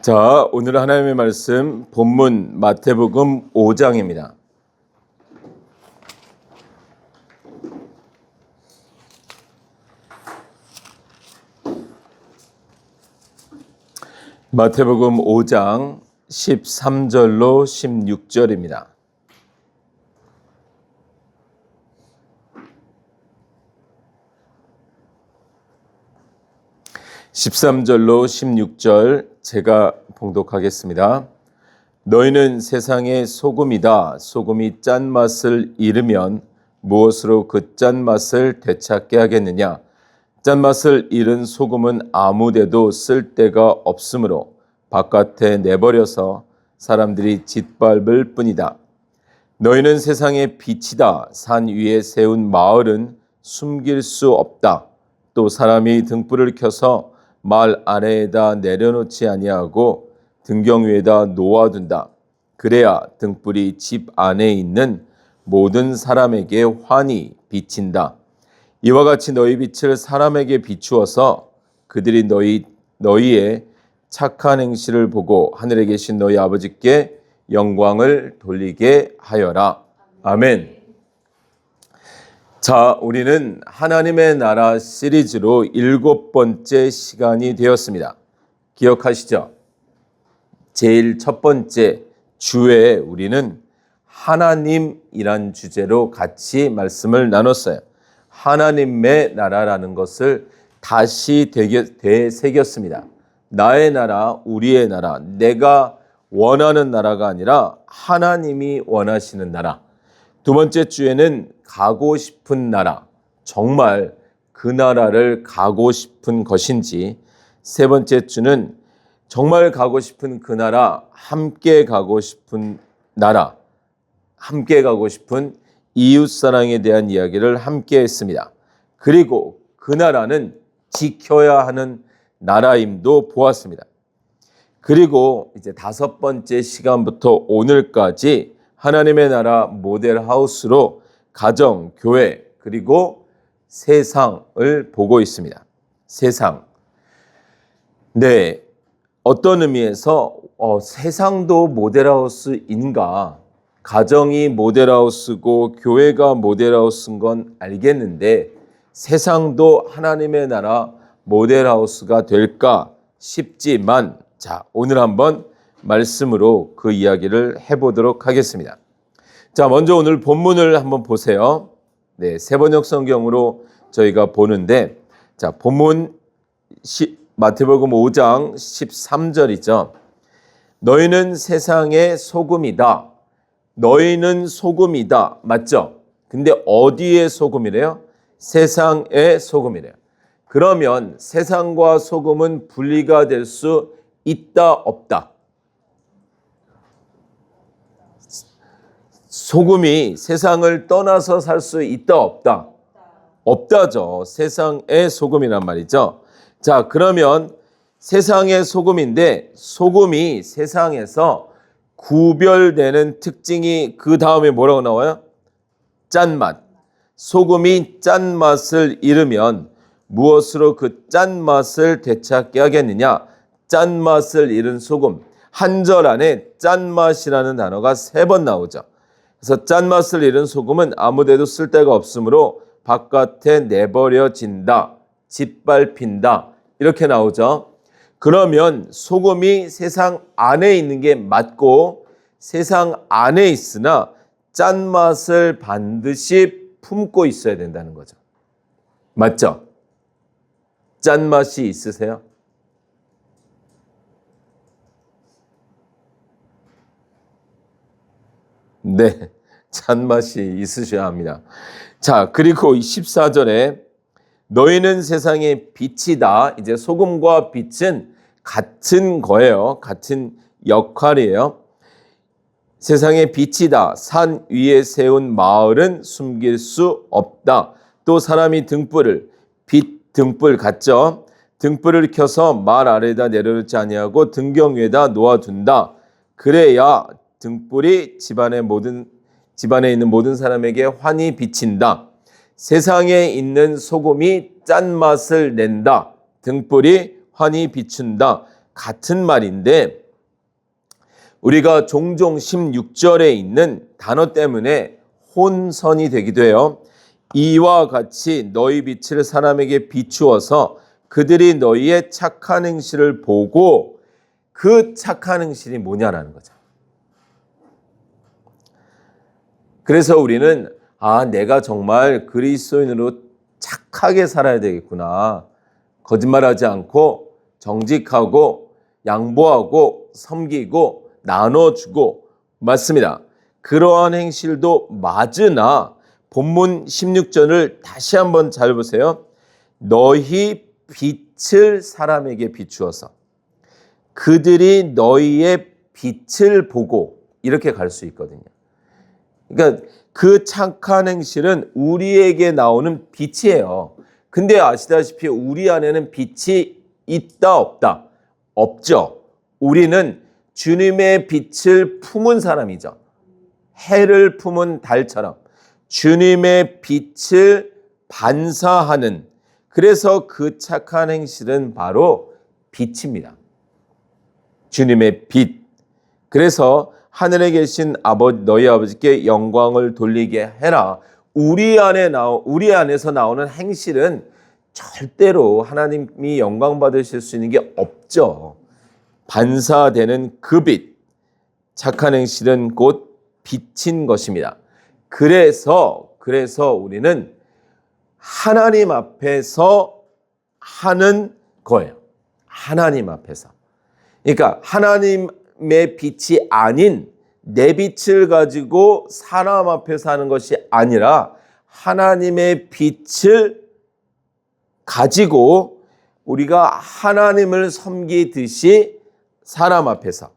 자, 오늘 하나님의 말씀 본문 마태복음 5장입니다. 마태복음 5장 13절로 16절입니다. (13절로) 16절 제가 봉독하겠습니다. 너희는 세상의 소금이다. 소금이 짠맛을 잃으면 무엇으로 그 짠맛을 되찾게 하겠느냐? 짠맛을 잃은 소금은 아무데도 쓸 데가 없으므로 바깥에 내버려서 사람들이 짓밟을 뿐이다. 너희는 세상의 빛이다. 산 위에 세운 마을은 숨길 수 없다. 또 사람이 등불을 켜서 말 아래에다 내려놓지 아니하고 등경 위에다 놓아둔다. 그래야 등불이 집 안에 있는 모든 사람에게 환히 비친다. 이와 같이 너희 빛을 사람에게 비추어서 그들이 너희의 착한 행실을 보고 하늘에 계신 너희 아버지께 영광을 돌리게 하여라. 아멘. 자, 우리는 하나님의 나라 시리즈로 7번째 시간이 되었습니다. 기억하시죠? 제일 첫 번째 주에 우리는 하나님이란 주제로 같이 말씀을 나눴어요. 하나님의 나라라는 것을 다시 되새겼습니다. 나의 나라, 우리의 나라, 내가 원하는 나라가 아니라 하나님이 원하시는 나라. 두 번째 주에는 가고 싶은 나라, 정말 그 나라를 가고 싶은 것인지, 세 번째 주는 정말 가고 싶은 그 나라, 함께 가고 싶은 나라, 함께 가고 싶은 이웃사랑에 대한 이야기를 함께 했습니다. 그리고 그 나라는 지켜야 하는 나라임도 보았습니다. 그리고 이제 다섯 번째 시간부터 오늘까지 하나님의 나라 모델하우스로 가정, 교회, 그리고 세상을 보고 있습니다. 세상. 네, 어떤 의미에서 세상도 모델하우스인가? 가정이 모델하우스고 교회가 모델하우스인 건 알겠는데 세상도 하나님의 나라 모델하우스가 될까 싶지만, 자, 오늘 한번 말씀으로 그 이야기를 해보도록 하겠습니다. 자, 먼저 오늘 본문을 한번 보세요. 네, 세번역 성경으로 저희가 보는데, 자, 본문 마태복음 5장 13절이죠. 너희는 세상의 소금이다. 너희는 소금이다. 맞죠? 근데 어디의 소금이래요? 세상의 소금이래요. 그러면 세상과 소금은 분리가 될 수 있다, 없다? 소금이 세상을 떠나서 살 수 있다, 없다? 없다죠. 세상의 소금이란 말이죠. 자, 그러면 세상의 소금인데 소금이 세상에서 구별되는 특징이 그 다음에 뭐라고 나와요? 짠맛. 소금이 짠맛을 잃으면 무엇으로 그 짠맛을 되찾게 하겠느냐? 짠맛을 잃은 소금. 한 절 안에 짠맛이라는 단어가 3번 나오죠. 그래서 짠맛을 잃은 소금은 아무데도 쓸 데가 없으므로 바깥에 내버려진다, 짓밟힌다, 이렇게 나오죠. 그러면 소금이 세상 안에 있는 게 맞고 세상 안에 있으나 짠맛을 반드시 품고 있어야 된다는 거죠. 맞죠? 짠맛이 있으세요? 네, 짠맛이 있으셔야 합니다. 자, 그리고 14절에 너희는 세상의 빛이다. 이제 소금과 빛은 같은 거예요. 같은 역할이에요. 세상의 빛이다. 산 위에 세운 마을은 숨길 수 없다. 또 사람이 등불 같죠? 등불을 켜서 말 아래에다 내려놓지 아니하고 등경 위에다 놓아둔다. 그래야 등불이 집안에 있는 모든 사람에게 환히 비친다. 세상에 있는 소금이 짠맛을 낸다. 등불이 환히 비춘다. 같은 말인데 우리가 종종 16절에 있는 단어 때문에 혼선이 되기도 해요. 이와 같이 너희 빛을 사람에게 비추어서 그들이 너희의 착한 행실을 보고 그 착한 행실이 뭐냐라는 거죠. 그래서 우리는 내가 정말 그리스도인으로 착하게 살아야 되겠구나. 거짓말하지 않고 정직하고 양보하고 섬기고 나눠주고 맞습니다. 그러한 행실도 맞으나 본문 16절을 다시 한번 잘 보세요. 너희 빛을 사람에게 비추어서 그들이 너희의 빛을 보고 이렇게 갈 수 있거든요. 그러니까 그 착한 행실은 우리에게 나오는 빛이에요. 근데 아시다시피 우리 안에는 빛이 있다 없다? 없죠. 우리는 주님의 빛을 품은 사람이죠. 해를 품은 달처럼 주님의 빛을 반사하는, 그래서 그 착한 행실은 바로 빛입니다. 주님의 빛. 그래서 하늘에 계신 너희 아버지께 영광을 돌리게 해라. 우리 안에서 나오는 행실은 절대로 하나님이 영광 받으실 수 있는 게 없죠. 반사되는 그 빛, 착한 행실은 곧 빛인 것입니다. 그래서 우리는 하나님 앞에서 하는 거예요. 하나님 앞에서. 그러니까 하나님의 빛이 아닌 내 빛을 가지고 사람 앞에서 하는 것이 아니라 하나님의 빛을 가지고 우리가 하나님을 섬기듯이 사람 앞에서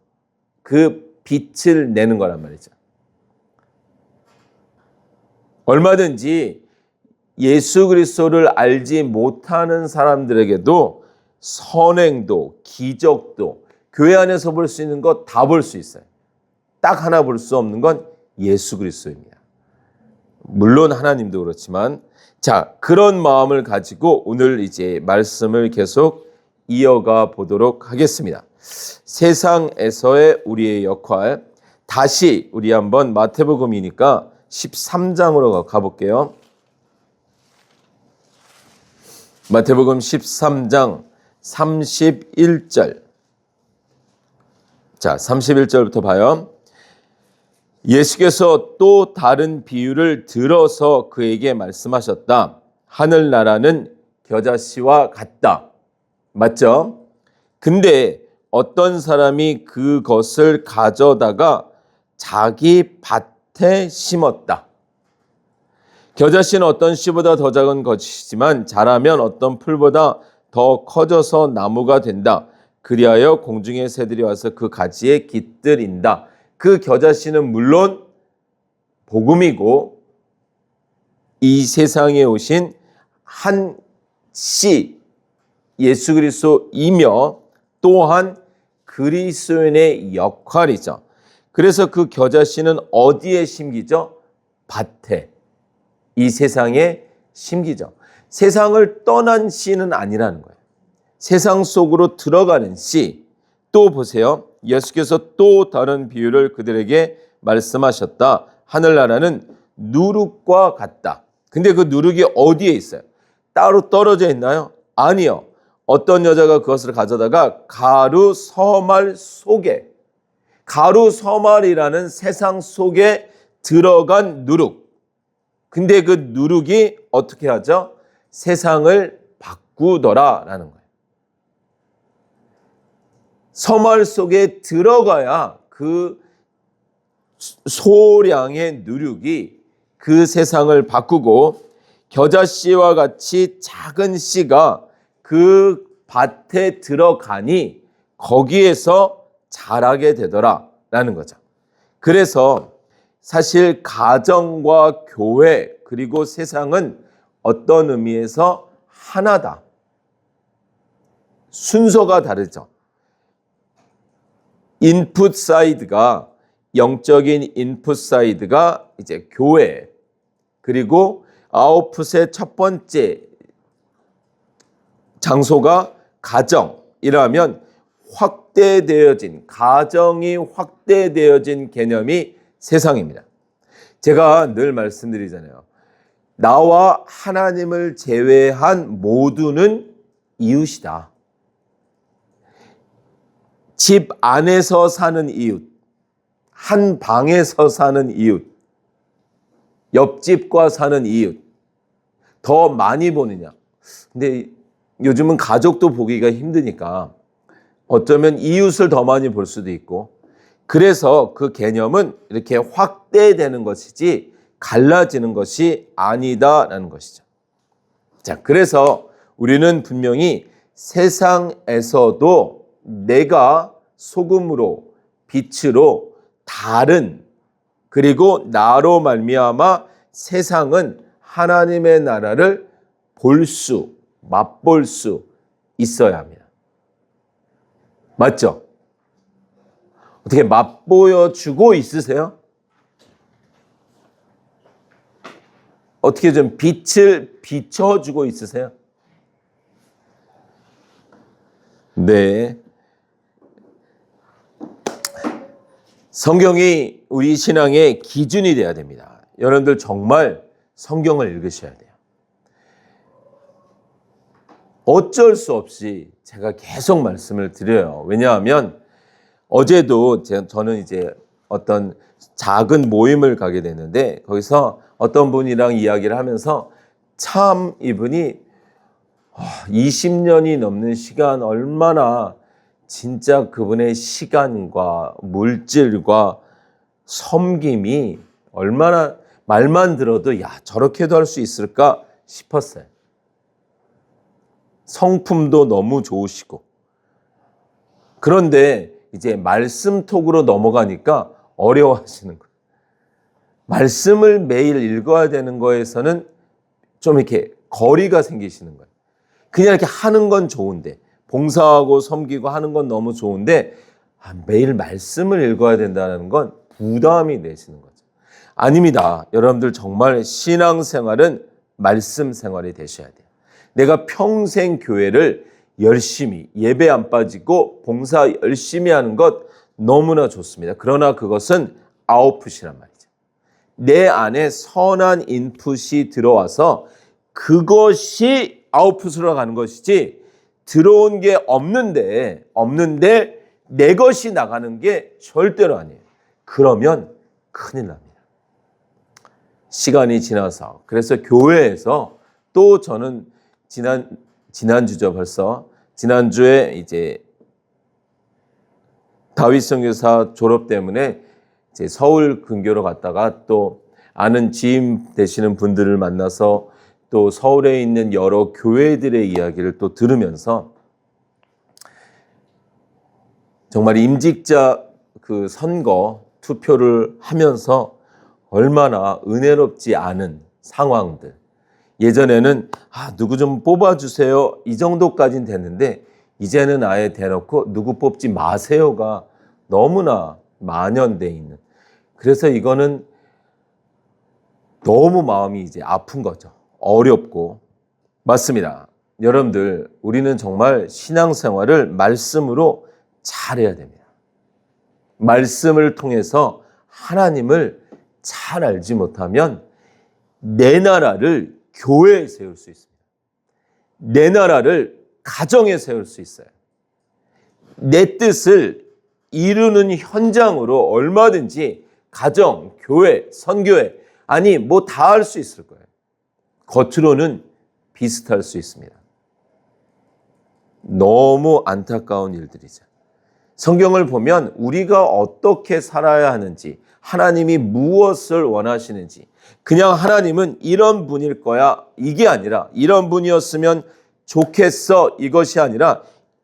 그 빛을 내는 거란 말이죠. 얼마든지 예수 그리스도를 알지 못하는 사람들에게도 선행도 기적도 교회 안에서 볼 수 있는 것 다 볼 수 있어요. 딱 하나 볼 수 없는 건 예수 그리스도입니다. 물론 하나님도 그렇지만, 자, 그런 마음을 가지고 오늘 이제 말씀을 계속 이어가 보도록 하겠습니다. 세상에서의 우리의 역할, 다시 우리 한번 마태복음이니까 13장으로 가볼게요. 마태복음 13장 31절. 자, 31절부터 봐요. 예수께서 또 다른 비유를 들어서 그에게 말씀하셨다. 하늘나라는 겨자씨와 같다. 맞죠? 근데 어떤 사람이 그것을 가져다가 자기 밭에 심었다. 겨자씨는 어떤 씨보다 더 작은 것이지만 자라면 어떤 풀보다 더 커져서 나무가 된다. 그리하여 공중의 새들이 와서 그 가지에 깃들인다. 그 겨자씨는 물론 복음이고 이 세상에 오신 한 씨, 예수 그리스도이며 또한 그리스도인의 역할이죠. 그래서 그 겨자씨는 어디에 심기죠? 밭에. 이 세상에 심기죠. 세상을 떠난 씨는 아니라는 거예요. 세상 속으로 들어가는 씨. 또 보세요. 예수께서 또 다른 비유를 그들에게 말씀하셨다. 하늘나라는 누룩과 같다. 근데 그 누룩이 어디에 있어요? 따로 떨어져 있나요? 아니요. 어떤 여자가 그것을 가져다가 가루 서말 속에, 가루 서말이라는 세상 속에 들어간 누룩. 근데 그 누룩이 어떻게 하죠? 세상을 바꾸더라라는 거예요. 서말 속에 들어가야 그 소량의 누룩이 그 세상을 바꾸고 겨자씨와 같이 작은 씨가 그 밭에 들어가니 거기에서 자라게 되더라라는 거죠. 그래서 사실 가정과 교회 그리고 세상은 어떤 의미에서 하나다. 순서가 다르죠. 인풋 사이드가, 영적인 인풋 사이드가 이제 교회, 그리고 아웃풋의 첫 번째 장소가 가정이라면 확대되어진, 가정이 확대되어진 개념이 세상입니다. 제가 늘 말씀드리잖아요. 나와 하나님을 제외한 모두는 이웃이다. 집 안에서 사는 이웃, 한 방에서 사는 이웃, 옆집과 사는 이웃, 더 많이 보느냐. 근데 요즘은 가족도 보기가 힘드니까 어쩌면 이웃을 더 많이 볼 수도 있고, 그래서 그 개념은 이렇게 확대되는 것이지 갈라지는 것이 아니다라는 것이죠. 자, 그래서 우리는 분명히 세상에서도 내가 소금으로 빛으로 다른, 그리고 나로 말미암아 세상은 하나님의 나라를 맛볼 수 있어야 합니다. 맞죠? 어떻게 맛보여주고 있으세요? 어떻게 좀 빛을 비춰주고 있으세요? 네. 성경이 우리 신앙의 기준이 돼야 됩니다. 여러분들 정말 성경을 읽으셔야 돼요. 어쩔 수 없이 제가 계속 말씀을 드려요. 왜냐하면 어제도 저는 이제 어떤 작은 모임을 가게 됐는데, 거기서 어떤 분이랑 이야기를 하면서 참 이분이 20년이 넘는 시간, 얼마나 진짜 그분의 시간과 물질과 섬김이 얼마나, 말만 들어도 야, 저렇게도 할 수 있을까 싶었어요. 성품도 너무 좋으시고. 그런데 이제 말씀 톡으로 넘어가니까 어려워하시는 거예요. 말씀을 매일 읽어야 되는 거에서는 좀 이렇게 거리가 생기시는 거예요. 그냥 이렇게 하는 건 좋은데, 봉사하고 섬기고 하는 건 너무 좋은데, 매일 말씀을 읽어야 된다는 건 부담이 되시는 거죠. 아닙니다. 여러분들 정말 신앙생활은 말씀 생활이 되셔야 돼요. 내가 평생 교회를 열심히 예배 안 빠지고 봉사 열심히 하는 것 너무나 좋습니다. 그러나 그것은 아웃풋이란 말이죠. 내 안에 선한 인풋이 들어와서 그것이 아웃풋으로 가는 것이지, 들어온 게 없는데 내 것이 나가는 게 절대로 아니에요. 그러면 큰일 납니다. 시간이 지나서, 그래서 교회에서 또 저는 지난주죠, 벌써. 지난주에 이제 다윗 선교사 졸업 때문에 이제 서울 근교로 갔다가 또 아는 지인 되시는 분들을 만나서 또 서울에 있는 여러 교회들의 이야기를 또 들으면서 정말 임직자 그 선거 투표를 하면서 얼마나 은혜롭지 않은 상황들. 예전에는 누구 좀 뽑아주세요, 이 정도까지는 됐는데, 이제는 아예 대놓고 누구 뽑지 마세요가 너무나 만연돼 있는. 그래서 이거는 너무 마음이 이제 아픈 거죠. 어렵고. 맞습니다. 여러분들, 우리는 정말 신앙생활을 말씀으로 잘해야 됩니다. 말씀을 통해서 하나님을 잘 알지 못하면 내 나라를 교회에 세울 수 있습니다. 내 나라를 가정에 세울 수 있어요. 내 뜻을 이루는 현장으로 얼마든지 가정, 교회, 선교회, 아니 뭐 다 할 수 있을 거예요. 겉으로는 비슷할 수 있습니다. 너무 안타까운 일들이죠. 성경을 보면 우리가 어떻게 살아야 하는지, 하나님이 무엇을 원하시는지, 그냥 하나님은 이런 분일 거야, 이게 아니라 이런 분이었으면 좋겠어, 이것이 아니라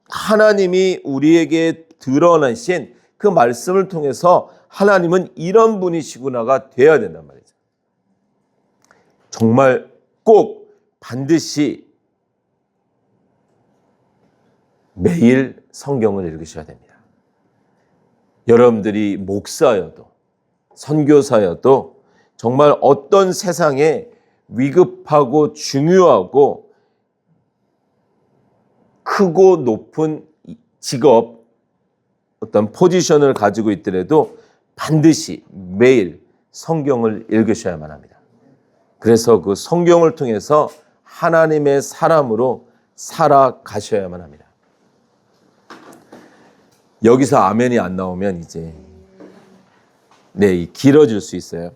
하나님이 우리에게 드러나신 그 말씀을 통해서 하나님은 이런 분이시구나가 돼야 된단 말이죠. 정말 꼭 반드시 매일 성경을 읽으셔야 됩니다. 여러분들이 목사여도 선교사여도 정말 어떤 세상에 위급하고 중요하고 크고 높은 직업, 어떤 포지션을 가지고 있더라도 반드시 매일 성경을 읽으셔야만 합니다. 그래서 그 성경을 통해서 하나님의 사람으로 살아가셔야만 합니다. 여기서 아멘이 안 나오면 이제 길어질 수 있어요.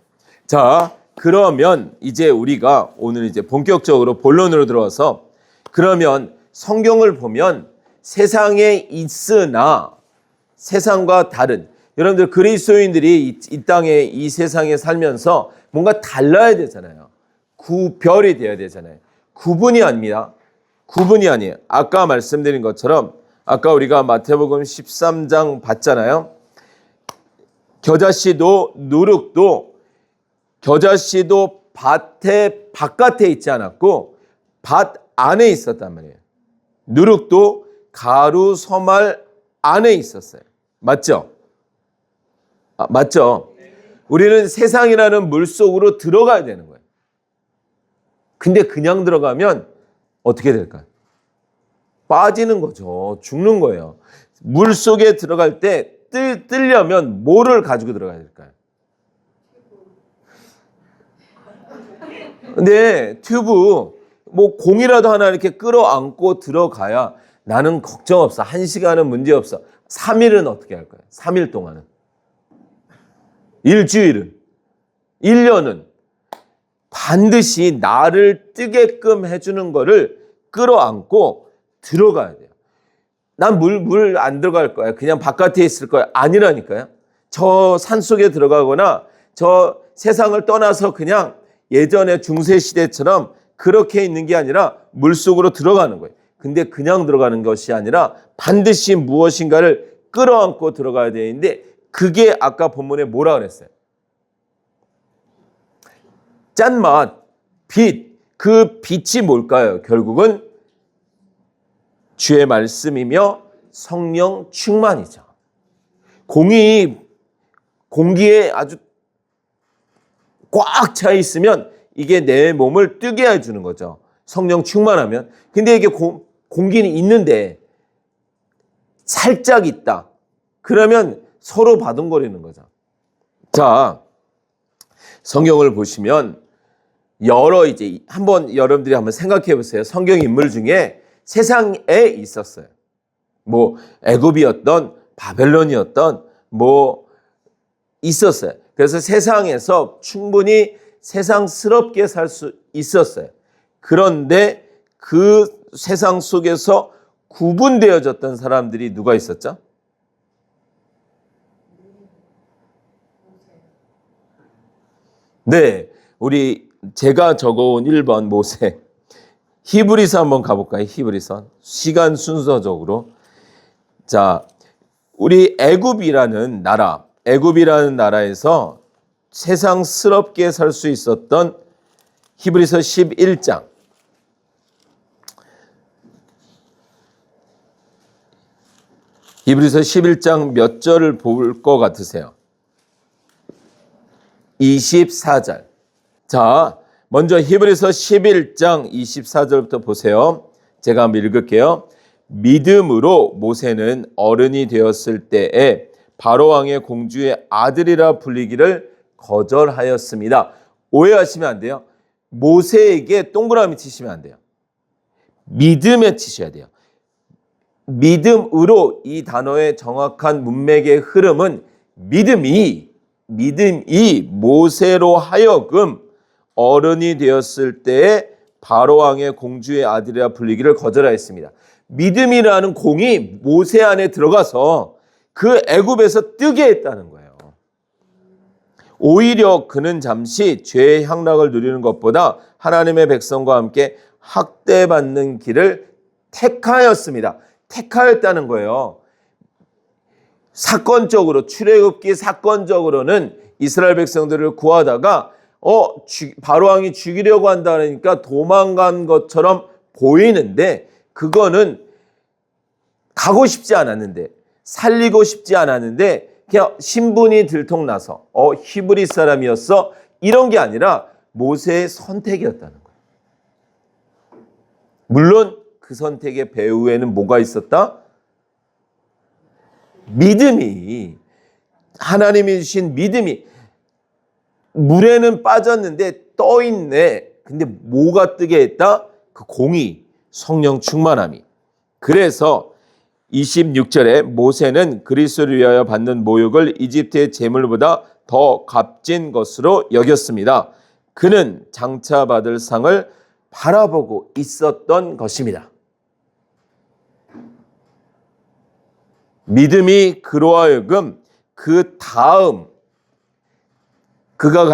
자, 그러면 이제 우리가 오늘 이제 본격적으로 본론으로 들어와서 그러면 성경을 보면 세상에 있으나 세상과 다른 여러분들 그리스도인들이 이 땅에 이 세상에 살면서 뭔가 달라야 되잖아요. 구별이 되어야 되잖아요. 구분이 아닙니다. 구분이 아니에요. 아까 말씀드린 것처럼 아까 우리가 마태복음 13장 봤잖아요. 겨자씨도 누룩도 겨자씨도 밭에 바깥에 있지 않았고 밭 안에 있었단 말이에요. 누룩도 가루 서말 안에 있었어요. 맞죠? 맞죠? 우리는 세상이라는 물속으로 들어가야 되는 거예요. 근데 그냥 들어가면 어떻게 될까요? 빠지는 거죠. 죽는 거예요. 물속에 들어갈 때 뜨려면 뭐를 가지고 들어가야 될까요? 근데 튜브 뭐 공이라도 하나 이렇게 끌어안고 들어가야 나는 걱정 없어. 1시간은 문제 없어. 3일은 어떻게 할 거예요? 3일 동안은. 일주일은. 1년은. 반드시 나를 뜨게끔 해주는 거를 끌어안고 들어가야 돼요. 난 물 안 들어갈 거야. 그냥 바깥에 있을 거야. 아니라니까요. 저 산속에 들어가거나 저 세상을 떠나서 그냥 예전에 중세시대처럼 그렇게 있는 게 아니라 물속으로 들어가는 거예요. 근데 그냥 들어가는 것이 아니라 반드시 무엇인가를 끌어안고 들어가야 되는데 그게 아까 본문에 뭐라 그랬어요? 짠맛, 빛. 그 빛이 뭘까요? 결국은 주의 말씀이며 성령 충만이죠. 공기에 아주 꽉 차 있으면 이게 내 몸을 뜨게 해주는 거죠. 성령 충만하면. 근데 이게 공기는 있는데 살짝 있다. 그러면 서로 바둥거리는 거죠. 자, 성경을 보시면 여러분들이 한번 생각해 보세요. 성경 인물 중에 세상에 있었어요. 뭐 애굽이었던 바벨론이었던 뭐 있었어요. 그래서 세상에서 충분히 세상스럽게 살 수 있었어요. 그런데 그 세상 속에서 구분되어졌던 사람들이 누가 있었죠? 네, 제가 적어온 1번 모세. 히브리서 한번 가볼까요? 히브리서. 시간 순서적으로. 자, 우리 애굽이라는 나라에서 세상스럽게 살 수 있었던 히브리서 11장. 히브리서 11장 몇 절을 볼 것 같으세요? 24절. 자, 먼저 히브리서 11장 24절부터 보세요. 제가 한번 읽을게요. 믿음으로 모세는 어른이 되었을 때에 바로왕의 공주의 아들이라 불리기를 거절하였습니다. 오해하시면 안 돼요. 모세에게 동그라미 치시면 안 돼요. 믿음에 치셔야 돼요. 믿음으로 이 단어의 정확한 문맥의 흐름은 믿음이 모세로 하여금 어른이 되었을 때에 바로왕의 공주의 아들이라 불리기를 거절하였습니다. 믿음이라는 공이 모세 안에 들어가서 그 애굽에서 뜨게 했다는 거예요. 오히려 그는 잠시 죄의 향락을 누리는 것보다 하나님의 백성과 함께 학대받는 길을 택하였습니다. 택하였다는 거예요. 사건적으로, 출애굽기 사건적으로는 이스라엘 백성들을 구하다가 바로왕이 죽이려고 한다니까 도망간 것처럼 보이는데 그거는 가고 싶지 않았는데 살리고 싶지 않았는데 그냥 신분이 들통나서 히브리 사람이었어 이런 게 아니라 모세의 선택이었다는 거예요. 물론 그 선택의 배후에는 뭐가 있었다? 믿음이, 하나님이 주신 믿음이 물에는 빠졌는데 떠 있네. 근데 뭐가 뜨게 했다? 그 공의, 성령 충만함이. 그래서 26절에 모세는 그리스도를 위하여 받는 모욕을 이집트의 재물보다 더 값진 것으로 여겼습니다. 그는 장차 받을 상을 바라보고 있었던 것입니다. 믿음이 그로 하여금 그 다음 그가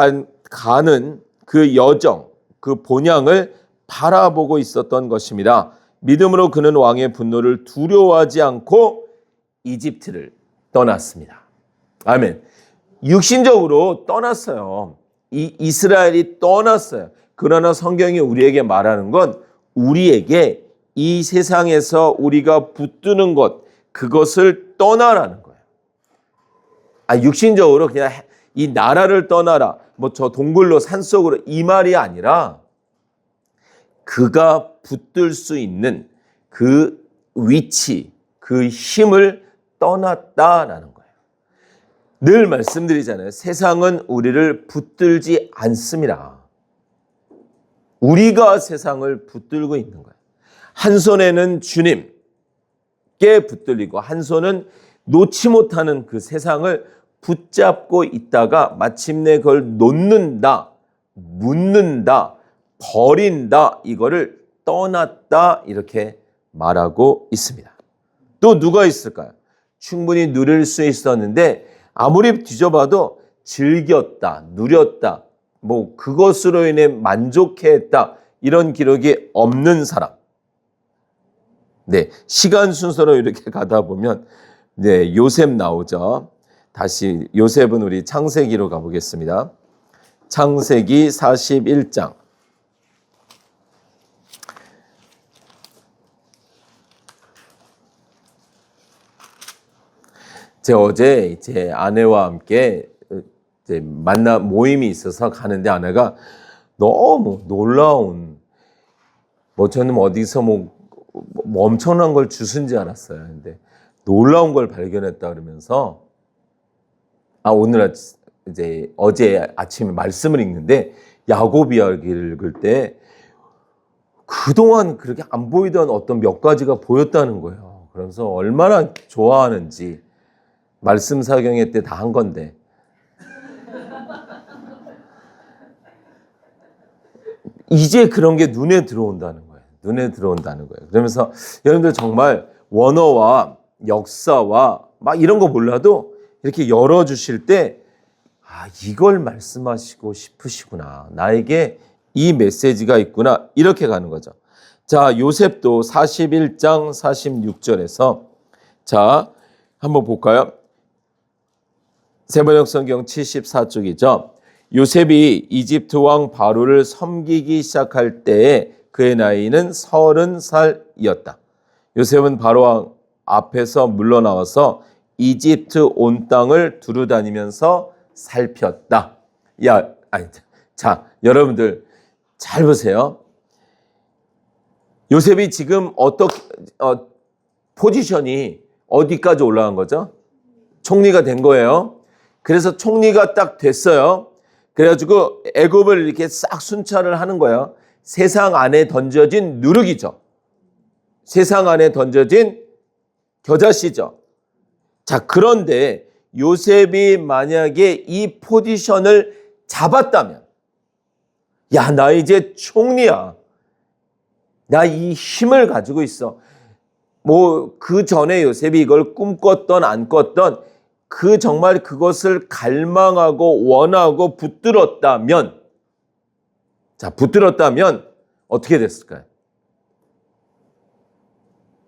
가는 그 여정, 그 본향을 바라보고 있었던 것입니다. 믿음으로 그는 왕의 분노를 두려워하지 않고 이집트를 떠났습니다. 아멘. 육신적으로 떠났어요. 이스라엘이 떠났어요. 그러나 성경이 우리에게 말하는 건 우리에게 이 세상에서 우리가 붙드는 것, 그것을 떠나라는 거예요. 육신적으로 그냥 이 나라를 떠나라, 뭐 저 동굴로 산속으로, 이 말이 아니라 그가 붙들 수 있는 그 위치, 그 힘을 떠났다라는 거예요. 늘 말씀드리잖아요. 세상은 우리를 붙들지 않습니다. 우리가 세상을 붙들고 있는 거예요. 한 손에는 주님께 붙들리고 한 손은 놓지 못하는 그 세상을 붙잡고 있다가 마침내 그걸 놓는다, 묻는다, 버린다, 이거를 떠났다, 이렇게 말하고 있습니다. 또 누가 있을까요? 충분히 누릴 수 있었는데 아무리 뒤져봐도 즐겼다, 누렸다, 뭐 그것으로 인해 만족했다, 이런 기록이 없는 사람. 네, 시간 순서로 이렇게 가다 보면 네, 요셉 나오죠. 다시 요셉은 우리 창세기로 가보겠습니다. 창세기 41장. 제가 어제 제 아내와 함께 이제 모임이 있어서 가는데 아내가 너무 놀라운, 저는 어디서 뭐 엄청난 걸 주순 줄 알았어요. 근데 놀라운 걸 발견했다 그러면서 오늘 이제 어제 아침에 말씀을 읽는데 야곱 이야기를 읽을 때 그동안 그렇게 안 보이던 어떤 몇 가지가 보였다는 거예요. 그래서 얼마나 좋아하는지, 말씀 사경회 때 다 한 건데 이제 그런 게 눈에 들어온다는 거예요. 눈에 들어온다는 거예요. 그러면서 여러분들 정말 원어와 역사와 막 이런 거 몰라도 이렇게 열어주실 때 이걸 말씀하시고 싶으시구나, 나에게 이 메시지가 있구나, 이렇게 가는 거죠. 자, 요셉도 41장 46절에서 자, 한번 볼까요? 세번역 성경 74쪽이죠. 요셉이 이집트 왕 바로를 섬기기 시작할 때에 그의 나이는 30살이었다. 요셉은 바로 왕 앞에서 물러나와서 이집트 온 땅을 두루다니면서 살폈다. 자, 여러분들 잘 보세요. 요셉이 지금 포지션이 어디까지 올라간 거죠? 총리가 된 거예요. 그래서 총리가 딱 됐어요. 그래가지고 애굽을 이렇게 싹 순찰을 하는 거예요. 세상 안에 던져진 누룩이죠. 세상 안에 던져진 겨자씨죠. 자, 그런데 요셉이 만약에 이 포지션을 잡았다면, 나 이제 총리야, 나 이 힘을 가지고 있어, 뭐 그 전에 요셉이 이걸 꿈꿨던 안 꿨던 그 정말 그것을 갈망하고 원하고 붙들었다면, 붙들었다면 어떻게 됐을까요?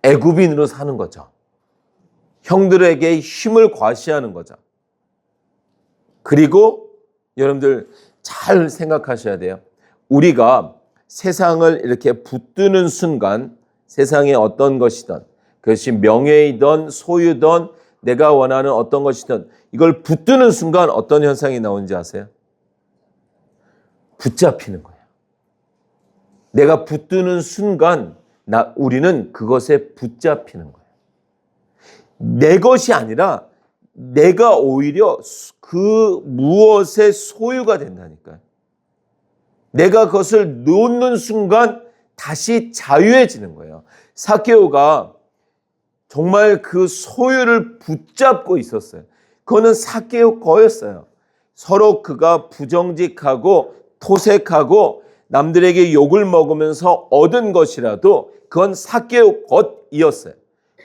애굽인으로 사는 거죠. 형들에게 힘을 과시하는 거죠. 그리고 여러분들 잘 생각하셔야 돼요. 우리가 세상을 이렇게 붙드는 순간, 세상에 어떤 것이든, 그것이 명예이든 소유든 내가 원하는 어떤 것이든, 이걸 붙드는 순간 어떤 현상이 나오는지 아세요? 붙잡히는 거예요. 내가 붙드는 순간 우리는 그것에 붙잡히는 거예요. 내 것이 아니라 내가 오히려 그 무엇의 소유가 된다니까요. 내가 그것을 놓는 순간 다시 자유해지는 거예요. 삭개오가 정말 그 소유를 붙잡고 있었어요. 그거는 삭개오 거였어요. 서로 그가 부정직하고 토색하고 남들에게 욕을 먹으면서 얻은 것이라도 그건 삭개오 것이었어요.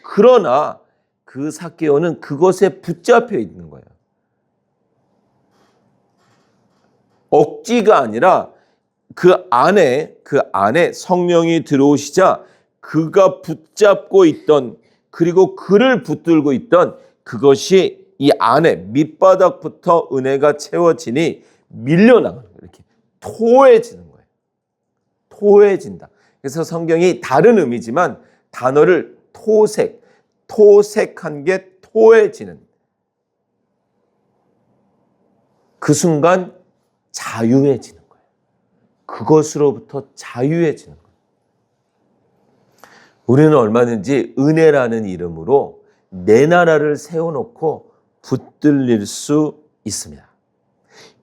그러나 그 삭개오는 그것에 붙잡혀 있는 거예요. 억지가 아니라 그 안에 성령이 들어오시자 그가 붙잡고 있던, 그리고 그를 붙들고 있던 그것이 이 안에 밑바닥부터 은혜가 채워지니 밀려나가는 거예요. 이렇게 토해지는 거예요. 토해진다. 그래서 성경이 다른 의미지만 단어를 토색한 게 토해지는, 그 순간 자유해지는 거예요. 그것으로부터 자유해지는 거예요. 우리는 얼마든지 은혜라는 이름으로 내 나라를 세워놓고 붙들릴 수 있습니다.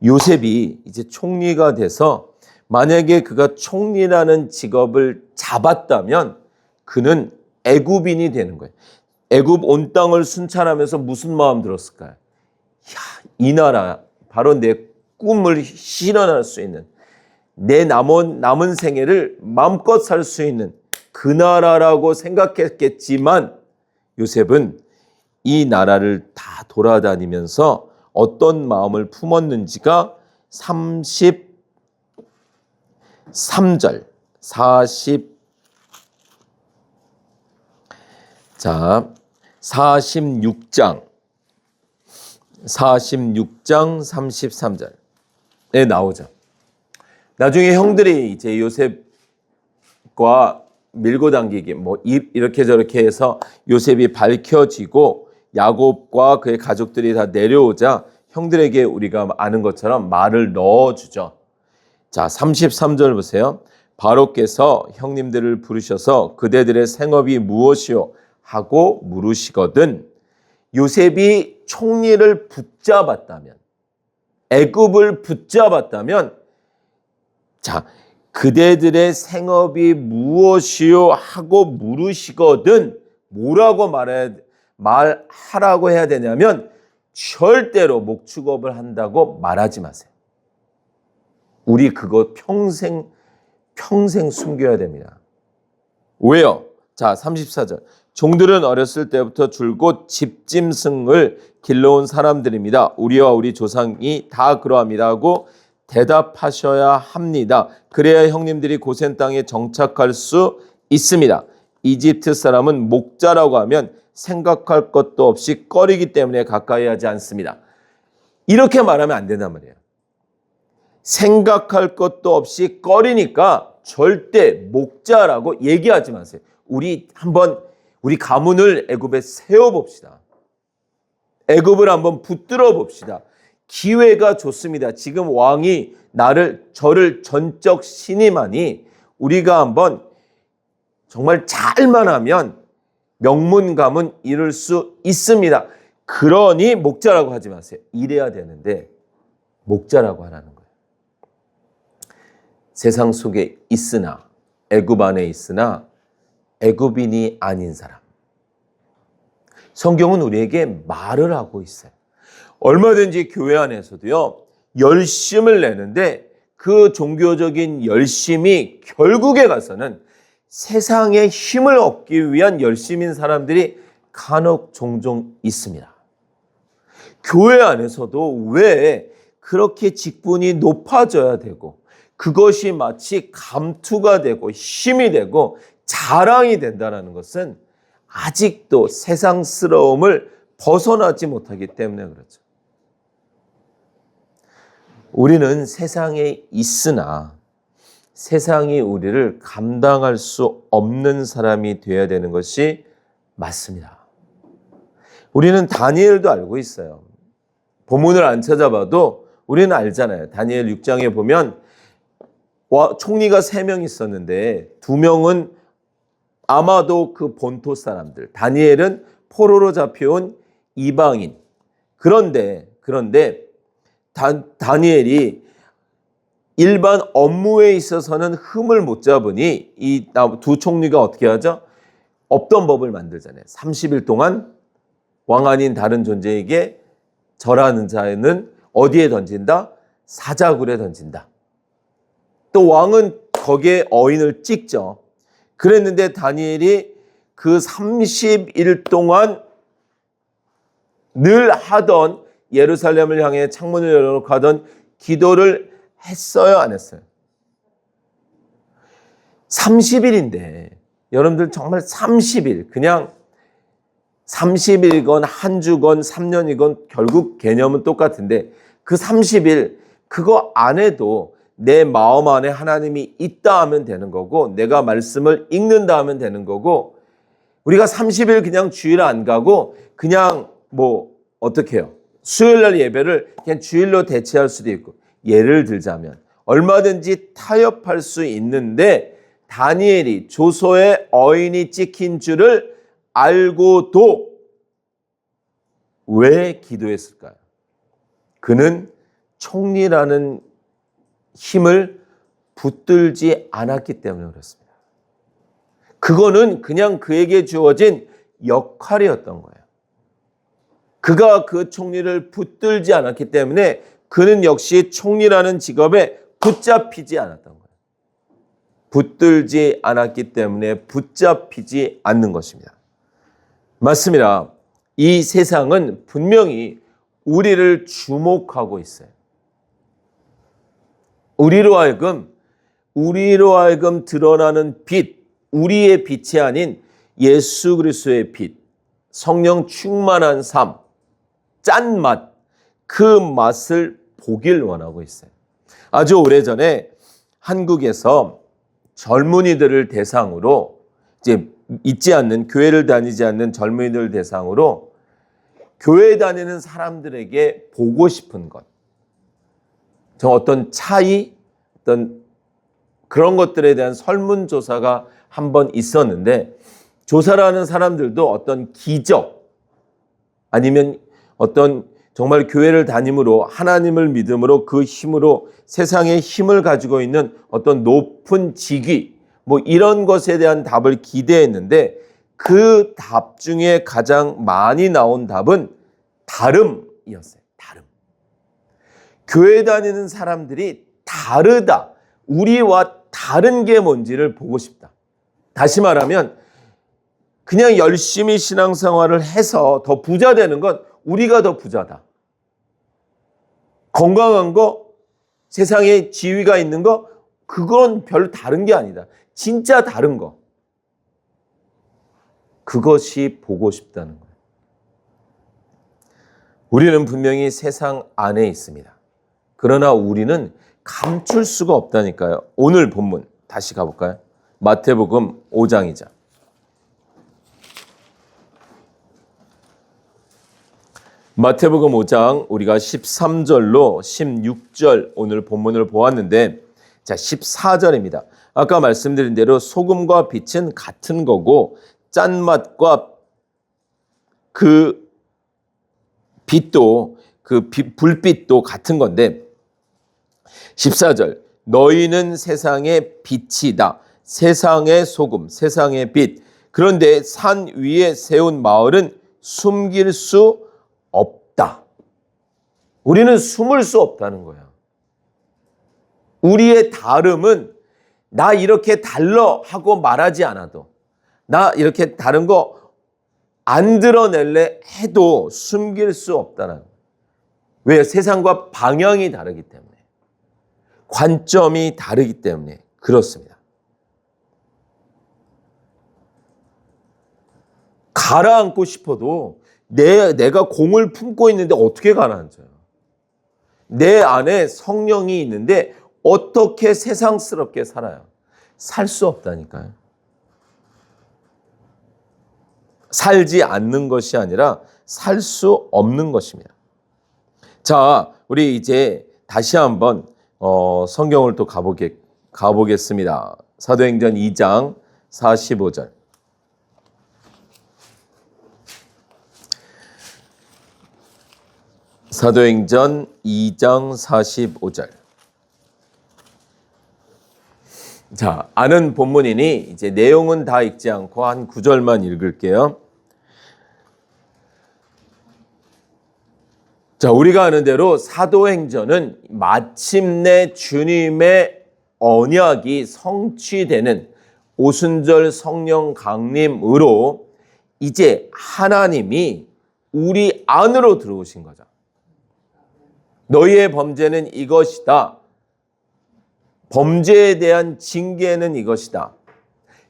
요셉이 이제 총리가 돼서 만약에 그가 총리라는 직업을 잡았다면 그는 애굽인이 되는 거예요. 애굽 온 땅을 순찰하면서 무슨 마음 들었을까요? 이 나라 바로 내 꿈을 실현할 수 있는, 내 남은 생애를 마음껏 살 수 있는 그 나라라고 생각했겠지만 요셉은 이 나라를 다 돌아다니면서 어떤 마음을 품었는지가 33절, 46장 33절에 나오죠. 나중에 형들이 이제 요셉과 밀고 당기기 이렇게 저렇게 해서 요셉이 밝혀지고 야곱과 그의 가족들이 다 내려오자 형들에게 우리가 아는 것처럼 말을 넣어주죠. 자, 33절 보세요. 바로께서 형님들을 부르셔서 그대들의 생업이 무엇이요 하고 물으시거든 요셉이 총리를 붙잡았다면, 애굽을 붙잡았다면, 자, 그대들의 생업이 무엇이요 하고 물으시거든 뭐라고 말하라고 해야 되냐면 절대로 목축업을 한다고 말하지 마세요. 우리 그거 평생 숨겨야 됩니다. 왜요? 자, 34절. 종들은 어렸을 때부터 줄곧 집짐승을 길러온 사람들입니다. 우리와 우리 조상이 다 그러합니다 하고 대답하셔야 합니다. 그래야 형님들이 고센 땅에 정착할 수 있습니다. 이집트 사람은 목자라고 하면 생각할 것도 없이 꺼리기 때문에 가까이 하지 않습니다. 이렇게 말하면 안 된단 말이에요. 생각할 것도 없이 꺼리니까 절대 목자라고 얘기하지 마세요. 우리 가문을 애굽에 세워봅시다. 애굽을 한번 붙들어 봅시다. 기회가 좋습니다. 지금 왕이 저를 전적 신임하니 우리가 한번 정말 잘만 하면 명문 가문 이룰 수 있습니다. 그러니 목자라고 하지 마세요. 이래야 되는데 목자라고 하라는 거예요. 세상 속에 있으나, 애굽 안에 있으나 애굽인이 아닌 사람. 성경은 우리에게 말을 하고 있어요. 얼마든지 교회 안에서도요, 열심을 내는데 그 종교적인 열심이 결국에 가서는 세상의 힘을 얻기 위한 열심인 사람들이 간혹 종종 있습니다. 교회 안에서도 왜 그렇게 직분이 높아져야 되고 그것이 마치 감투가 되고 힘이 되고 자랑이 된다는 것은 아직도 세상스러움을 벗어나지 못하기 때문에 그렇죠. 우리는 세상에 있으나 세상이 우리를 감당할 수 없는 사람이 되어야 되는 것이 맞습니다. 우리는 다니엘도 알고 있어요. 본문을 안 찾아봐도 우리는 알잖아요. 다니엘 6장에 보면 총리가 3명 있었는데 2명은 아마도 그 본토 사람들, 다니엘은 포로로 잡혀온 이방인. 그런데 다니엘이 일반 업무에 있어서는 흠을 못 잡으니 이 두 총리가 어떻게 하죠? 없던 법을 만들잖아요. 30일 동안 왕 아닌 다른 존재에게 절하는 자는 어디에 던진다? 사자굴에 던진다. 또 왕은 거기에 어인을 찍죠. 그랬는데 다니엘이 그 30일 동안 늘 하던 예루살렘을 향해 창문을 열어놓고 하던 기도를 했어요, 안 했어요? 30일인데 여러분들 정말 30일 그냥 30일이건 한 주건 3년이건 결국 개념은 똑같은데 그 30일 그거 안 해도 내 마음 안에 하나님이 있다 하면 되는 거고 내가 말씀을 읽는다 하면 되는 거고 우리가 30일 그냥 주일 안 가고 그냥 어떻게 해요? 수요일 날 예배를 그냥 주일로 대체할 수도 있고 예를 들자면 얼마든지 타협할 수 있는데 다니엘이 조서에 어인이 찍힌 줄을 알고도 왜 기도했을까요? 그는 총리라는 힘을 붙들지 않았기 때문에 그렇습니다. 그거는 그냥 그에게 주어진 역할이었던 거예요. 그가 그 총리를 붙들지 않았기 때문에 그는 역시 총리라는 직업에 붙잡히지 않았던 거예요. 붙들지 않았기 때문에 붙잡히지 않는 것입니다. 맞습니다. 이 세상은 분명히 우리를 주목하고 있어요. 우리로 하여금 드러나는 빛, 우리의 빛이 아닌 예수 그리스도의 빛, 성령 충만한 삶, 짠맛, 그 맛을 보길 원하고 있어요. 아주 오래전에 한국에서 젊은이들을 대상으로 이제 있지 않는 교회를 다니지 않는 젊은이들 대상으로 교회 다니는 사람들에게 보고 싶은 것, 어떤 차이, 어떤 그런 것들에 대한 설문조사가 한번 있었는데 조사를 하는 사람들도 어떤 기적 아니면 어떤 정말 교회를 다님으로 하나님을 믿음으로 그 힘으로 세상에 힘을 가지고 있는 어떤 높은 직위 이런 것에 대한 답을 기대했는데 그 답 중에 가장 많이 나온 답은 다름이었어요. 다름. 교회 다니는 사람들이 다르다. 우리와 다른 게 뭔지를 보고 싶다. 다시 말하면 그냥 열심히 신앙생활을 해서 더 부자 되는 건 우리가 더 부자다. 건강한 거, 세상에 지위가 있는 거, 그건 별로 다른 게 아니다. 진짜 다른 거. 그것이 보고 싶다는 거예요. 우리는 분명히 세상 안에 있습니다. 그러나 우리는 감출 수가 없다니까요. 오늘 본문 다시 가볼까요? 마태복음 5장이자. 마태복음 5장 우리가 13절로 16절 오늘 본문을 보았는데 자 14절입니다. 아까 말씀드린 대로 소금과 빛은 같은 거고 짠맛과 그 빛도 불빛도 같은 건데 14절 너희는 세상의 빛이다. 세상의 소금, 세상의 빛. 그런데 산 위에 세운 마을은 숨길 수 없다. 우리는 숨을 수 없다는 거야. 우리의 다름은 나 이렇게 달러 하고 말하지 않아도 나 이렇게 다른 거 안 드러낼래 해도 숨길 수 없다는 거예요. 왜? 세상과 방향이 다르기 때문에. 관점이 다르기 때문에 그렇습니다. 가라앉고 싶어도 내가 공을 품고 있는데 어떻게 가라앉아요? 내 안에 성령이 있는데 어떻게 세상스럽게 살아요? 살 수 없다니까요. 살지 않는 것이 아니라 살 수 없는 것입니다. 자, 우리 이제 다시 한번 성경을 또 가보겠습니다. 사도행전 2장 45절. 사도행전 2장 45절. 자, 아는 본문이니 이제 내용은 다 읽지 않고 한 9절만 읽을게요. 자, 우리가 아는 대로 사도행전은 마침내 주님의 언약이 성취되는 오순절 성령 강림으로 이제 하나님이 우리 안으로 들어오신 거죠. 너희의 범죄는 이것이다. 범죄에 대한 징계는 이것이다.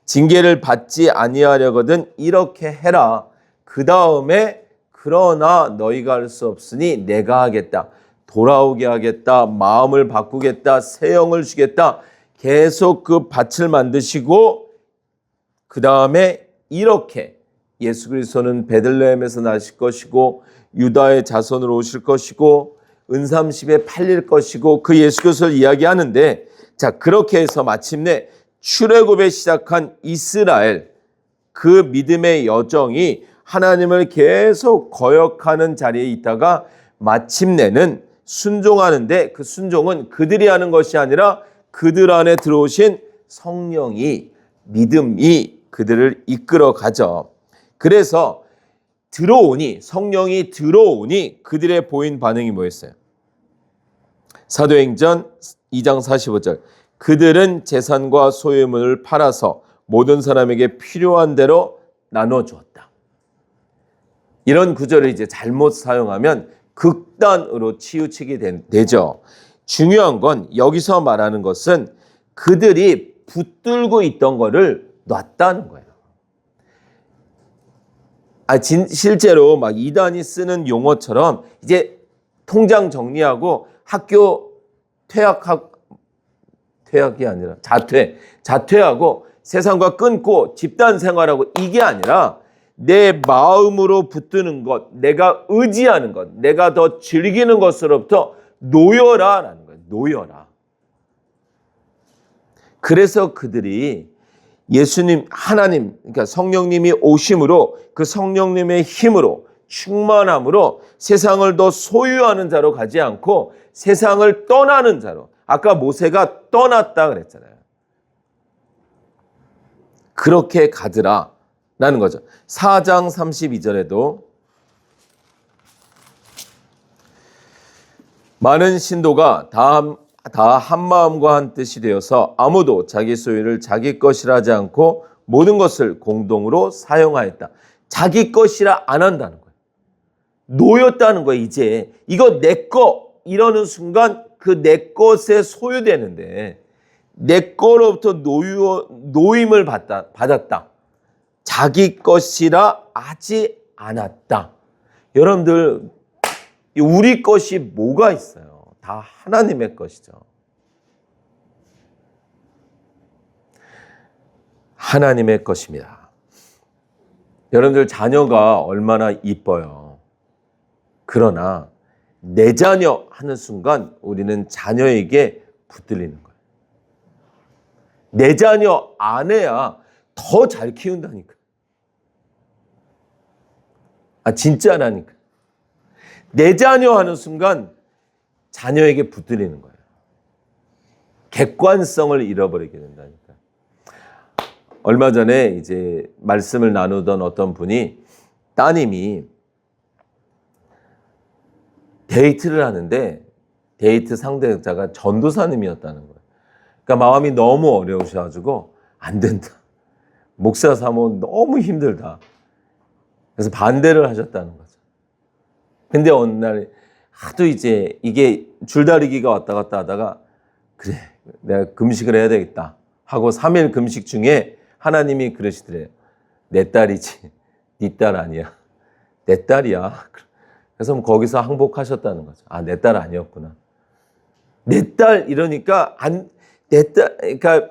징계를 받지 아니하려거든 이렇게 해라. 그 다음에 그러나 너희가 할 수 없으니 내가 하겠다. 돌아오게 하겠다. 마음을 바꾸겠다. 새 영을 주겠다. 계속 그 밭을 만드시고 그 다음에 이렇게 예수 그리스도는 베들레헴에서 나실 것이고 유다의 자손으로 오실 것이고 은삼십에 팔릴 것이고 그 예수 그리스도를 이야기하는데, 자, 그렇게 해서 마침내 출애굽에 시작한 이스라엘 그 믿음의 여정이 하나님을 계속 거역하는 자리에 있다가 마침내는 순종하는데, 그 순종은 그들이 하는 것이 아니라 그들 안에 들어오신 성령이, 믿음이 그들을 이끌어 가죠. 그래서 들어오니, 성령이 들어오니 그들의 보인 반응이 뭐였어요? 사도행전 2장 45절. 그들은 재산과 소유물을 팔아서 모든 사람에게 필요한 대로 나눠주었다. 이런 구절을 이제 잘못 사용하면 극단으로 치우치게 되죠. 중요한 건 여기서 말하는 것은 그들이 붙들고 있던 거를 놨다는 거예요. 실제로 막 이단이 쓰는 용어처럼 이제 통장 정리하고 학교 퇴학이 아니라 자퇴하고 세상과 끊고 집단 생활하고, 이게 아니라 내 마음으로 붙드는 것, 내가 의지하는 것, 내가 더 즐기는 것으로부터 놓여라라는 거예요. 놓여라. 그래서 그들이 예수님, 하나님, 그러니까 성령님이 오심으로 그 성령님의 힘으로 충만함으로 세상을 더 소유하는 자로 가지 않고 세상을 떠나는 자로, 아까 모세가 떠났다 그랬잖아요. 그렇게 가더라 라는 거죠. 4장 32절에도 많은 신도가 다 한 마음과 한 뜻이 되어서 아무도 자기 소유를 자기 것이라 하지 않고 모든 것을 공동으로 사용하였다. 자기 것이라 안 한다는 거예요. 놓였다는 거예요. 이제 이거 내 거 이러는 순간 그 내 것에 소유되는데 내 거로부터 노임을 받았다. 자기 것이라 하지 않았다. 여러분들, 우리 것이 뭐가 있어요? 다 하나님의 것이죠. 하나님의 것입니다. 여러분들 자녀가 얼마나 이뻐요. 그러나 내 자녀 하는 순간 우리는 자녀에게 붙들리는 거예요. 내 자녀 아내야 더 잘 키운다니까. 진짜라니까. 내 자녀 하는 순간 자녀에게 붙들리는 거예요. 객관성을 잃어버리게 된다니까. 얼마 전에 이제 말씀을 나누던 어떤 분이 따님이 데이트를 하는데 데이트 상대자가 전도사님이었다는 거예요. 그러니까 마음이 너무 어려우셔가지고 안 된다. 목사 사모 너무 힘들다. 그래서 반대를 하셨다는 거죠. 근데 어느 날 하도 이제 이게 줄다리기가 왔다 갔다 하다가 그래, 내가 금식을 해야 되겠다 하고 3일 금식 중에 하나님이 그러시더래요. 내 딸이지 네 딸 아니야. 내 딸이야. 그래서 거기서 항복하셨다는 거죠. 내 딸 아니었구나. 내 딸 이러니까 내 딸, 그러니까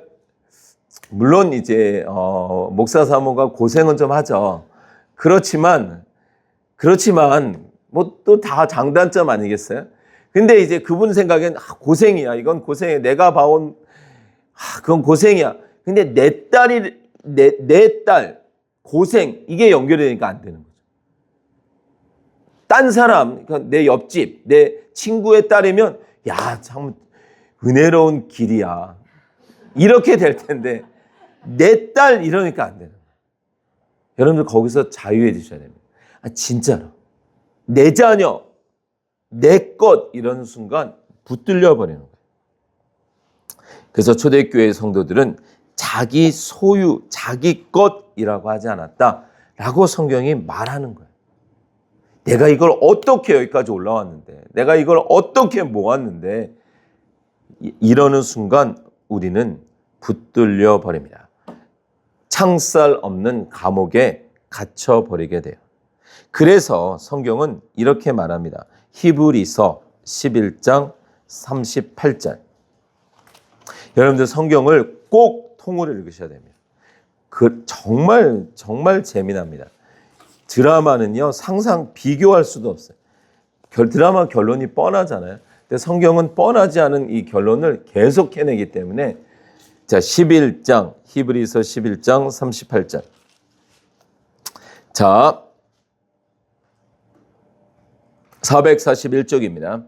물론 이제 목사 사모가 고생은 좀 하죠. 그렇지만 뭐 또 다 장단점 아니겠어요? 근데 이제 그분 생각엔 고생이야. 이건 고생이야. 내가 봐온 그건 고생이야. 근데 내 딸 고생 이게 연결이 되니까 안 되는 거죠. 딴 사람, 그러니까 내 옆집, 내 친구의 딸이면 야, 참 은혜로운 길이야. 이렇게 될 텐데 내 딸 이러니까 안 되는 거예요. 여러분들 거기서 자유해지셔야 됩니다. 진짜로. 내 자녀, 내 것 이런 순간 붙들려 버리는 거예요. 그래서 초대교회 성도들은 자기 소유, 자기 것이라고 하지 않았다라고 성경이 말하는 거예요. 내가 이걸 어떻게 여기까지 올라왔는데, 내가 이걸 어떻게 모았는데, 이러는 순간 우리는 붙들려 버립니다. 창살 없는 감옥에 갇혀 버리게 돼요. 그래서 성경은 이렇게 말합니다. 히브리서 11장 38절. 여러분들 성경을 꼭 통으로 읽으셔야 됩니다. 정말 재미납니다. 드라마는요, 상상 비교할 수도 없어요. 드라마 결론이 뻔하잖아요. 근데 성경은 뻔하지 않은 이 결론을 계속 해내기 때문에 자, 히브리서 11장 38절. 자, 441쪽입니다.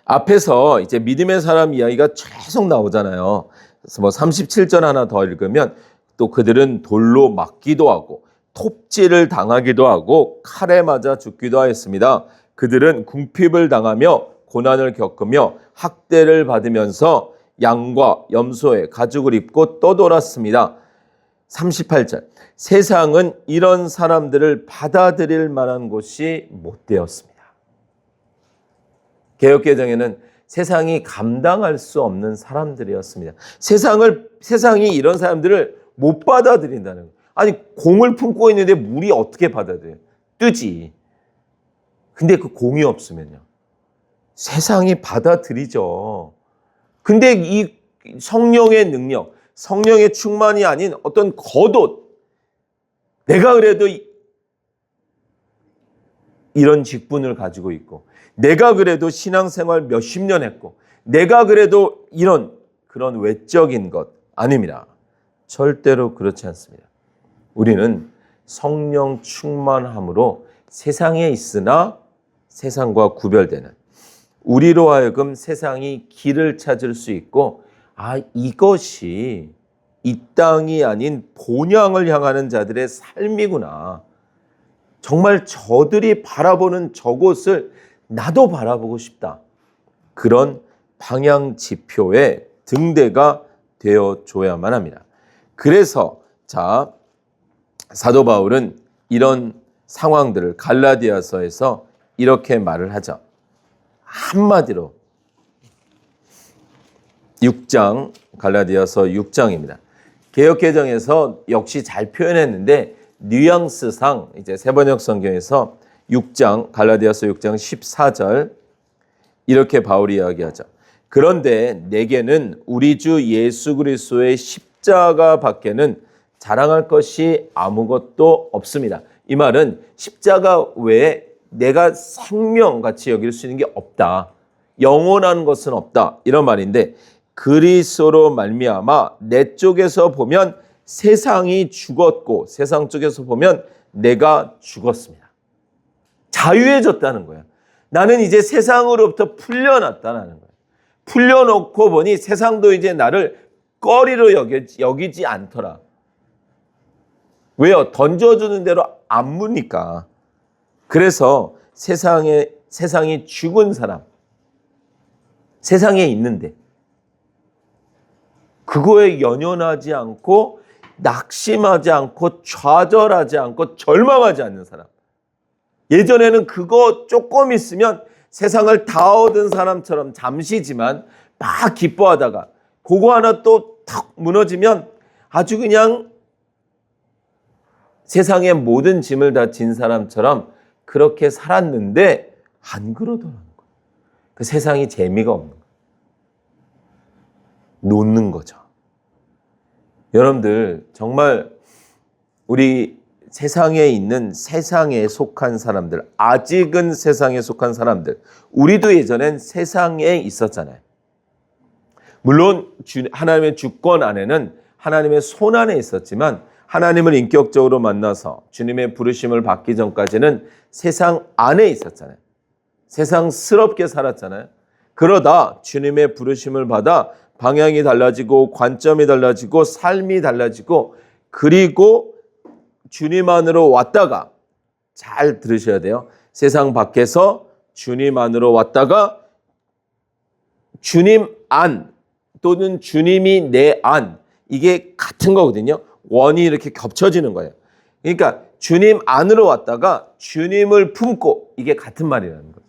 앞에서 이제 믿음의 사람 이야기가 계속 나오잖아요. 그래서 뭐 37절 하나 더 읽으면 또 그들은 돌로 맞기도 하고 톱질을 당하기도 하고 칼에 맞아 죽기도 하였습니다. 그들은 궁핍을 당하며 고난을 겪으며 학대를 받으면서 양과 염소의 가죽을 입고 떠돌았습니다. 38절. 세상은 이런 사람들을 받아들일 만한 곳이 못 되었습니다. 개역개정에는 세상이 감당할 수 없는 사람들이었습니다. 세상이 이런 사람들을 못 받아들인다는 거예요. 아니, 공을 품고 있는데 물이 어떻게 받아들여요? 뜨지. 근데 그 공이 없으면요. 세상이 받아들이죠. 근데 이 성령의 능력, 성령의 충만이 아닌 어떤 겉옷, 내가 그래도 이런 직분을 가지고 있고, 내가 그래도 신앙생활 몇십 년 했고, 내가 그래도 그런 외적인 것 아닙니다. 절대로 그렇지 않습니다. 우리는 성령 충만함으로 세상에 있으나 세상과 구별되는, 우리로 하여금 세상이 길을 찾을 수 있고, 이것이 이 땅이 아닌 본향을 향하는 자들의 삶이구나. 정말 저들이 바라보는 저곳을 나도 바라보고 싶다. 그런 방향 지표의 등대가 되어줘야만 합니다. 그래서 자, 사도 바울은 이런 상황들을 갈라디아서에서 이렇게 말을 하죠. 한마디로 6장, 갈라디아서 6장입니다. 개역개정에서 역시 잘 표현했는데 뉘앙스상 이제 새번역 성경에서 6장, 갈라디아서 6장 14절 이렇게 바울이 이야기하죠. 그런데 내게는 우리 주 예수 그리스도의 십자가 밖에는 자랑할 것이 아무것도 없습니다. 이 말은 십자가 외에 내가 생명같이 여길 수 있는 게 없다. 영원한 것은 없다. 이런 말인데 그리스도로 말미암아 내 쪽에서 보면 세상이 죽었고 세상 쪽에서 보면 내가 죽었습니다. 자유해졌다는 거예요. 나는 이제 세상으로부터 풀려났다는 거예요. 풀려놓고 보니 세상도 이제 나를 꺼리로 여기지 않더라. 왜요? 던져주는 대로 안 무니까. 그래서 세상이 죽은 사람, 세상에 있는데 그거에 연연하지 않고 낙심하지 않고 좌절하지 않고 절망하지 않는 사람. 예전에는 그거 조금 있으면 세상을 다 얻은 사람처럼 잠시지만 막 기뻐하다가 그거 하나 또 탁 무너지면 아주 그냥 세상의 모든 짐을 다 진 사람처럼 그렇게 살았는데 안 그러더라는 거예요. 그 세상이 재미가 없는 거예요. 놓는 거죠. 여러분들 정말 우리 세상에 있는 세상에 속한 사람들, 아직은 세상에 속한 사람들, 우리도 예전엔 세상에 있었잖아요. 물론 하나님의 주권 안에는 하나님의 손 안에 있었지만 하나님을 인격적으로 만나서 주님의 부르심을 받기 전까지는 세상 안에 있었잖아요. 세상스럽게 살았잖아요. 그러다 주님의 부르심을 받아 방향이 달라지고 관점이 달라지고 삶이 달라지고 그리고 주님 안으로 왔다가 잘 들으셔야 돼요. 세상 밖에서 주님 안으로 왔다가 주님 안 또는 주님이 내 안 이게 같은 거거든요. 원이 이렇게 겹쳐지는 거예요. 그러니까 주님 안으로 왔다가 주님을 품고 이게 같은 말이라는 거예요.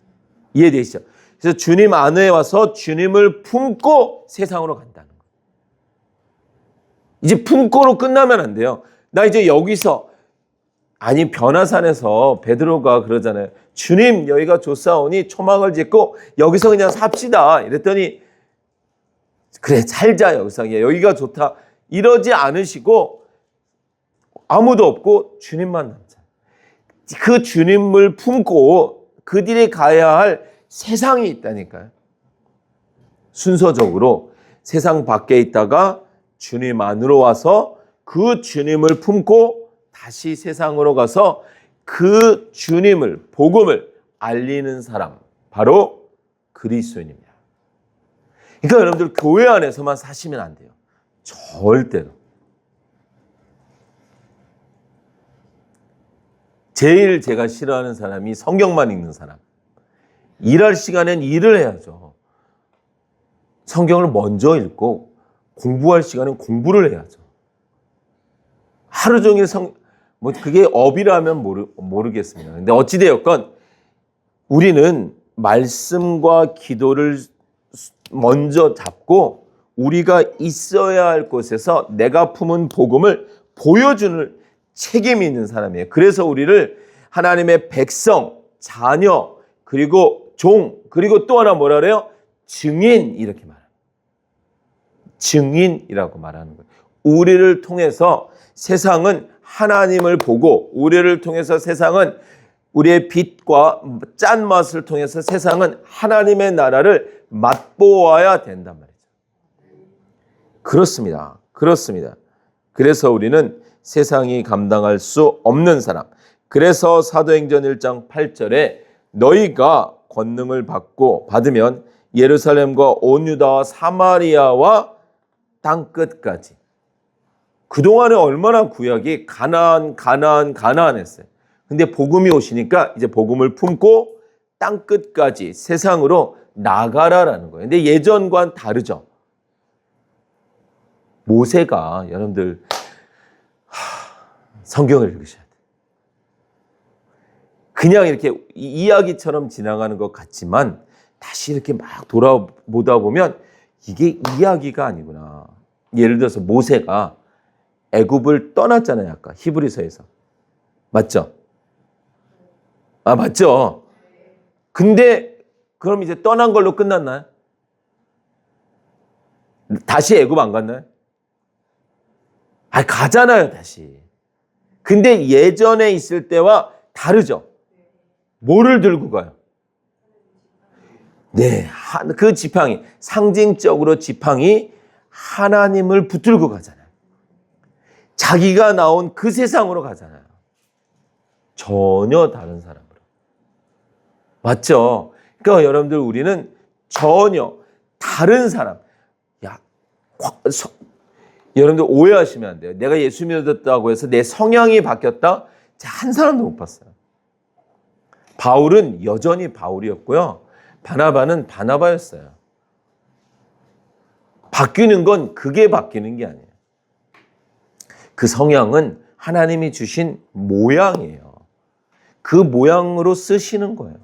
이해되시죠? 그래서 주님 안에 와서 주님을 품고 세상으로 간다는 거예요. 이제 품고로 끝나면 안 돼요. 나 이제 여기서 아니 변화산에서 베드로가 그러잖아요. 주님 여기가 좋사오니 초막을 짓고 여기서 그냥 삽시다. 이랬더니 그래 살자 여기서 여기가 좋다. 이러지 않으시고 아무도 없고 주님만 남자. 그 주님을 품고 그들이 가야 할 세상이 있다니까요. 순서적으로 세상 밖에 있다가 주님 안으로 와서 그 주님을 품고 다시 세상으로 가서 그 주님을 복음을 알리는 사람 바로 그리스도인입니다. 그러니까 여러분들 교회 안에서만 사시면 안 돼요. 절대로. 제일 제가 싫어하는 사람이 성경만 읽는 사람. 일할 시간엔 일을 해야죠. 성경을 먼저 읽고 공부할 시간엔 공부를 해야죠. 하루 종일 그게 업이라면 모르겠습니다. 근데 어찌되었건 우리는 말씀과 기도를 먼저 잡고 우리가 있어야 할 곳에서 내가 품은 복음을 보여주는 책임이 있는 사람이에요. 그래서 우리를 하나님의 백성, 자녀, 그리고 종, 그리고 또 하나 뭐라 그래요? 증인 이렇게 말합니다. 증인이라고 말하는 거예요. 우리를 통해서 세상은 하나님을 보고 우리를 통해서 세상은 우리의 빛과 짠맛을 통해서 세상은 하나님의 나라를 맛보아야 된단 말이죠. 그렇습니다. 그렇습니다. 그래서 우리는 세상이 감당할 수 없는 사람. 그래서 사도행전 1장 8절에 너희가 권능을 받으면 예루살렘과 온 유다와 사마리아와 땅끝까지. 그동안에 얼마나 구약이 가나안 했어요. 근데 복음이 오시니까 이제 복음을 품고 땅끝까지 세상으로 나가라라는 거예요. 근데 예전과는 다르죠. 모세가 여러분들 성경을 읽으셔야 돼요. 그냥 이렇게 이야기처럼 지나가는 것 같지만 다시 이렇게 막 돌아보다 보면 이게 이야기가 아니구나. 예를 들어서 모세가 애굽을 떠났잖아요. 아까 히브리서에서. 맞죠? 아, 맞죠? 근데 그럼 이제 떠난 걸로 끝났나요? 다시 애굽 안 갔나요? 아, 가잖아요, 다시. 근데 예전에 있을 때와 다르죠? 뭐를 들고 가요? 네, 그 지팡이, 상징적으로 지팡이 하나님을 붙들고 가잖아요. 자기가 나온 그 세상으로 가잖아요. 전혀 다른 사람으로. 맞죠? 그러니까 여러분들 우리는 전혀 다른 사람. 여러분들 오해하시면 안 돼요. 내가 예수 믿었다고 해서 내 성향이 바뀌었다? 한 사람도 못 봤어요. 바울은 여전히 바울이었고요. 바나바는 바나바였어요. 바뀌는 건 그게 바뀌는 게 아니에요. 그 성향은 하나님이 주신 모양이에요. 그 모양으로 쓰시는 거예요.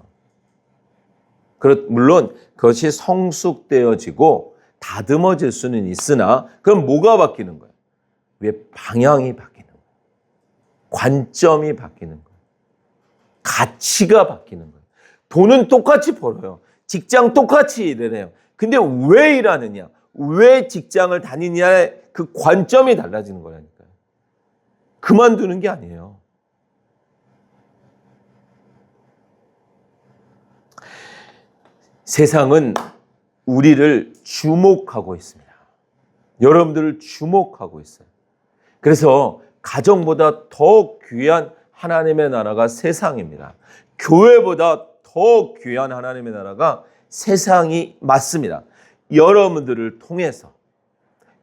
물론 그것이 성숙되어지고 다듬어질 수는 있으나 그럼 뭐가 바뀌는 거예요? 왜 방향이 바뀌는 거예요? 관점이 바뀌는 거예요. 가치가 바뀌는 거예요. 돈은 똑같이 벌어요. 직장 똑같이 일을 해요. 근데 왜 일하느냐? 왜 직장을 다니냐의 그 관점이 달라지는 거라니까요. 그만두는 게 아니에요. 세상은 우리를 주목하고 있습니다. 여러분들을 주목하고 있어요. 그래서 가정보다 더 귀한 하나님의 나라가 세상입니다. 교회보다 더 귀한 하나님의 나라가 세상이 맞습니다. 여러분들을 통해서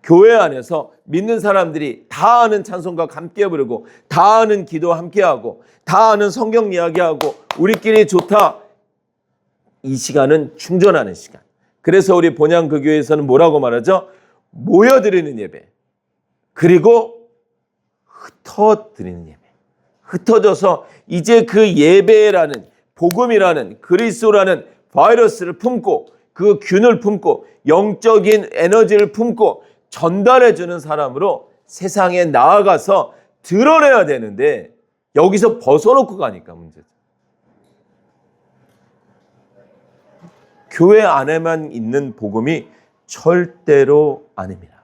교회 안에서 믿는 사람들이 다 아는 찬송가 함께 부르고 다 아는 기도 함께하고 다 아는 성경 이야기하고 우리끼리 좋다. 이 시간은 충전하는 시간. 그래서 우리 본향 그 교회에서는 뭐라고 말하죠? 모여드리는 예배. 그리고 흩어드리는 예배. 흩어져서 이제 그 예배라는 복음이라는 그리스도라는 바이러스를 품고 그 균을 품고 영적인 에너지를 품고 전달해주는 사람으로 세상에 나아가서 드러내야 되는데 여기서 벗어놓고 가니까 문제죠. 교회 안에만 있는 복음이 절대로 아닙니다.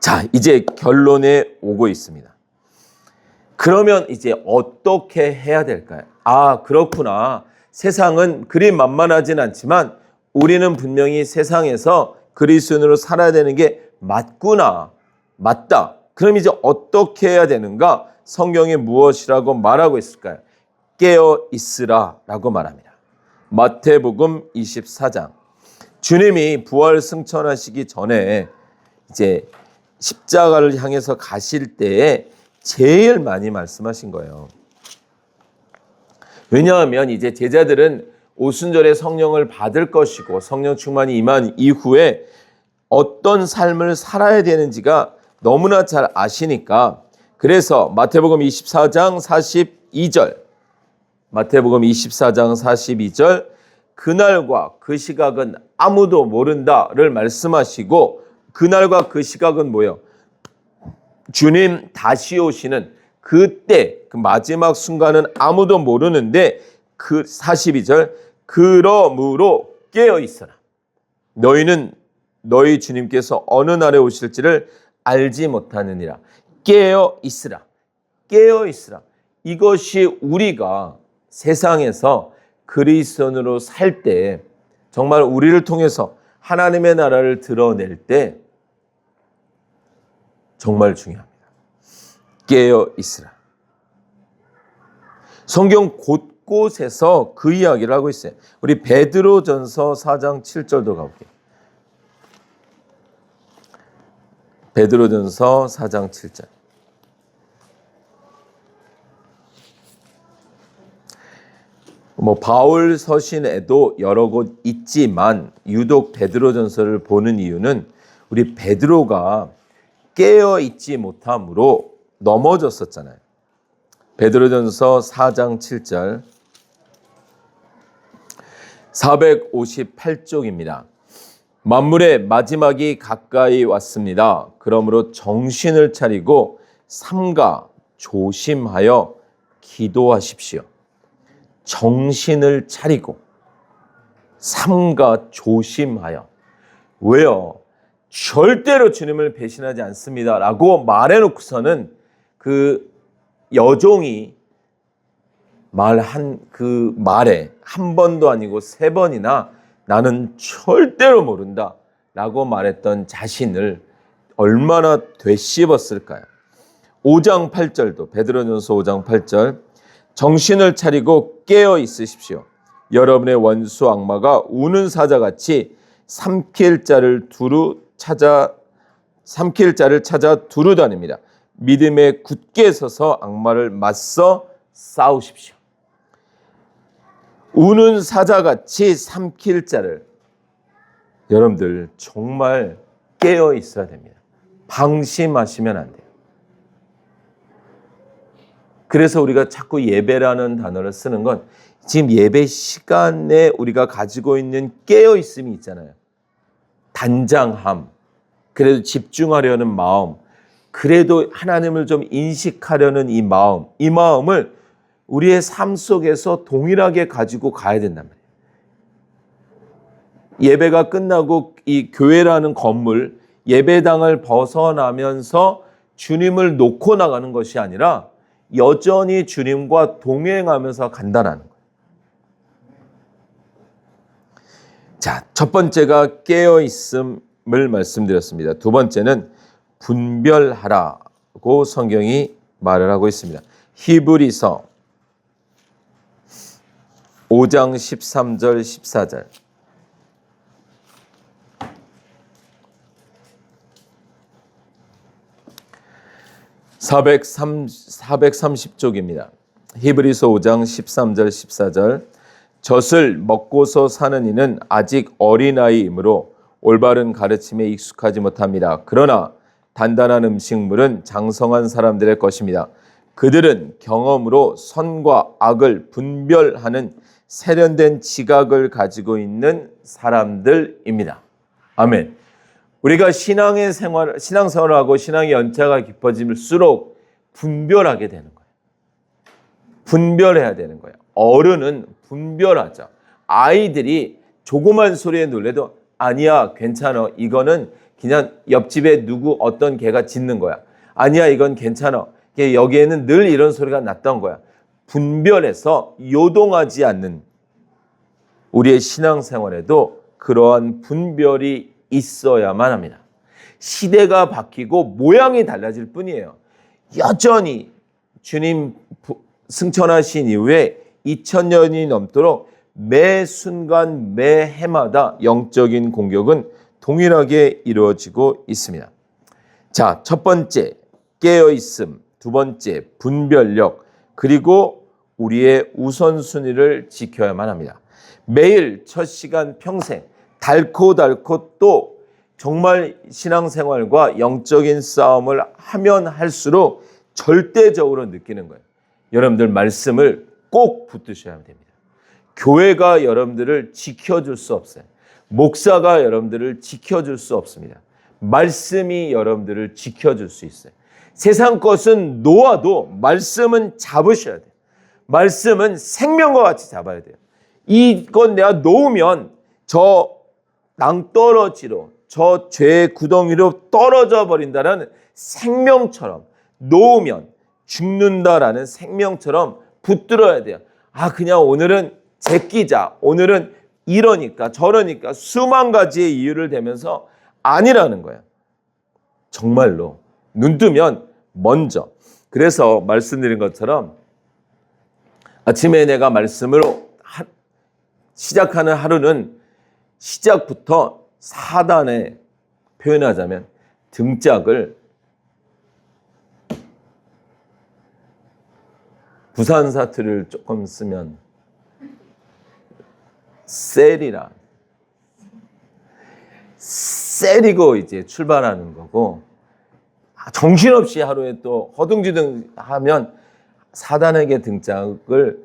자, 이제 결론에 오고 있습니다. 그러면 이제 어떻게 해야 될까요? 아, 그렇구나. 세상은 그리 만만하진 않지만 우리는 분명히 세상에서 그리스도인으로 살아야 되는 게 맞구나. 맞다. 그럼 이제 어떻게 해야 되는가? 성경이 무엇이라고 말하고 있을까요? 깨어 있으라 라고 말합니다. 마태복음 24장. 주님이 부활 승천하시기 전에 이제 십자가를 향해서 가실 때에 제일 많이 말씀하신 거예요. 왜냐하면 이제 제자들은 오순절에 성령을 받을 것이고 성령 충만이 임한 이후에 어떤 삶을 살아야 되는지가 너무나 잘 아시니까 그래서 마태복음 24장 42절 마태복음 24장 42절 그날과 그 시각은 아무도 모른다를 말씀하시고 그날과 그 시각은 뭐예요? 주님 다시 오시는 그때 그 마지막 순간은 아무도 모르는데 그 42절 그러므로 깨어 있어라. 너희는 너희 주님께서 어느 날에 오실지를 알지 못하느니라. 깨어 있으라. 깨어 있으라. 이것이 우리가 세상에서 그리스도인으로 살 때 정말 우리를 통해서 하나님의 나라를 드러낼 때 정말 중요합니다. 깨어 있으라. 성경 곳곳에서 그 이야기를 하고 있어요. 우리 베드로전서 4장 7절도 가볼게요. 베드로전서 4장 7절. 바울 서신에도 여러 곳 있지만 유독 베드로전서를 보는 이유는 우리 베드로가 깨어 있지 못함으로 넘어졌었잖아요. 베드로전서 4장 7절 458쪽입니다. 만물의 마지막이 가까이 왔습니다. 그러므로 정신을 차리고 삼가 조심하여 기도하십시오. 정신을 차리고 삼가 조심하여. 왜요? 절대로 주님을 배신하지 않습니다 라고 말해놓고서는 그 여종이 말한 그 말에 한 번도 아니고 3번이나 나는 절대로 모른다 라고 말했던 자신을 얼마나 되씹었을까요? 5장 8절도 베드로전서 5장 8절 정신을 차리고 깨어 있으십시오. 여러분의 원수 악마가 우는 사자같이 삼킬 자를 찾아 두루 다닙니다. 믿음에 굳게 서서 악마를 맞서 싸우십시오. 우는 사자같이 삼킬 자를 여러분들 정말 깨어 있어야 됩니다. 방심하시면 안 돼요. 그래서 우리가 자꾸 예배라는 단어를 쓰는 건 지금 예배 시간에 우리가 가지고 있는 깨어있음이 있잖아요. 단장함, 그래도 집중하려는 마음, 그래도 하나님을 좀 인식하려는 이 마음을 우리의 삶 속에서 동일하게 가지고 가야 된단 말이에요. 예배가 끝나고 이 교회라는 건물, 예배당을 벗어나면서 주님을 놓고 나가는 것이 아니라 여전히 주님과 동행하면서 간다는 거예요. 자, 첫 번째가 깨어있음을 말씀드렸습니다. 두 번째는 분별하라고 성경이 말을 하고 있습니다. 히브리서 5장 13절 14절. (430쪽입니다) 히브리서 5장 13절 14절. 젖을 먹고서 사는 이는 아직 어린아이이므로 올바른 가르침에 익숙하지 못합니다. 그러나 단단한 음식물은 장성한 사람들의 것입니다. 그들은 경험으로 선과 악을 분별하는 세련된 지각을 가지고 있는 사람들입니다. 아멘. 우리가 신앙생활을 하고 신앙의 연차가 깊어질수록 분별하게 되는 거예요. 분별해야 되는 거예요. 어른은 분별하죠. 아이들이 조그만 소리에 놀래도 아니야, 괜찮아. 이거는 그냥 옆집에 누구 어떤 개가 짖는 거야. 아니야, 이건 괜찮아. 여기에는 늘 이런 소리가 났던 거야. 분별해서 요동하지 않는 우리의 신앙생활에도 그러한 분별이 있어야만 합니다. 시대가 바뀌고 모양이 달라질 뿐이에요. 여전히 주님 승천하신 이후에 2000년이 넘도록 매 순간 매 해마다 영적인 공격은 동일하게 이루어지고 있습니다. 자, 첫 번째 깨어있음, 두 번째 분별력, 그리고 우리의 우선순위를 지켜야만 합니다. 매일 첫 시간 평생 닳고 또 정말 신앙생활과 영적인 싸움을 하면 할수록 절대적으로 느끼는 거예요. 여러분들 말씀을 꼭 붙드셔야 됩니다. 교회가 여러분들을 지켜줄 수 없어요. 목사가 여러분들을 지켜줄 수 없습니다. 말씀이 여러분들을 지켜줄 수 있어요. 세상 것은 놓아도 말씀은 잡으셔야 돼요. 말씀은 생명과 같이 잡아야 돼요. 이건 내가 놓으면 저 낭떠러지로, 저 죄의 구덩이로 떨어져 버린다는 생명처럼, 놓으면 죽는다라는 생명처럼 붙들어야 돼요. 아, 그냥 오늘은 제끼자, 오늘은 이러니까 저러니까 수만 가지의 이유를 대면서 아니라는 거예요. 정말로 눈 뜨면 먼저. 그래서 말씀드린 것처럼 아침에 내가 말씀으로 시작하는 하루는 시작부터 사단에 표현하자면 등짝을 부산 사투리를 조금 쓰면 셀이고 이제 출발하는 거고, 정신없이 하루에 또 허둥지둥 하면 사단에게 등짝을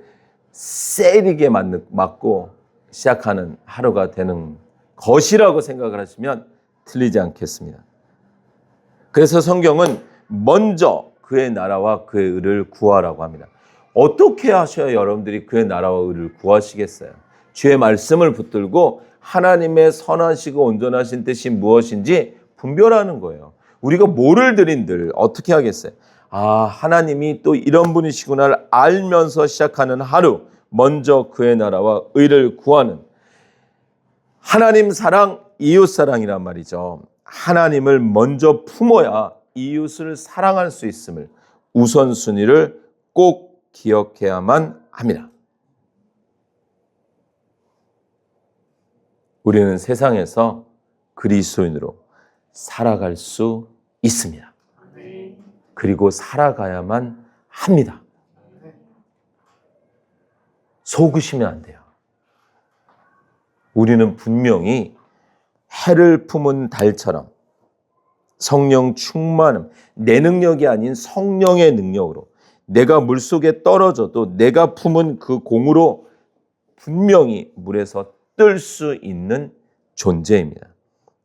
세리게 맞고 시작하는 하루가 되는 것이라고 생각을 하시면 틀리지 않겠습니다. 그래서 성경은 먼저 그의 나라와 그의 의를 구하라고 합니다. 어떻게 하셔야 여러분들이 그의 나라와 의를 구하시겠어요? 주의 말씀을 붙들고 하나님의 선하시고 온전하신 뜻이 무엇인지 분별하는 거예요. 우리가 뭐를 드린들 어떻게 하겠어요? 아, 하나님이 또 이런 분이시구나를 알면서 시작하는 하루, 먼저 그의 나라와 의를 구하는 하나님 사랑, 이웃 사랑이란 말이죠. 하나님을 먼저 품어야 이웃을 사랑할 수 있음을 우선순위를 꼭 기억해야만 합니다. 우리는 세상에서 그리스도인으로 살아갈 수 있습니다. 그리고 살아가야만 합니다. 속으시면 안 돼요. 우리는 분명히 해를 품은 달처럼 성령 충만함, 내 능력이 아닌 성령의 능력으로 내가 물속에 떨어져도 내가 품은 그 공으로 분명히 물에서 뜰 수 있는 존재입니다.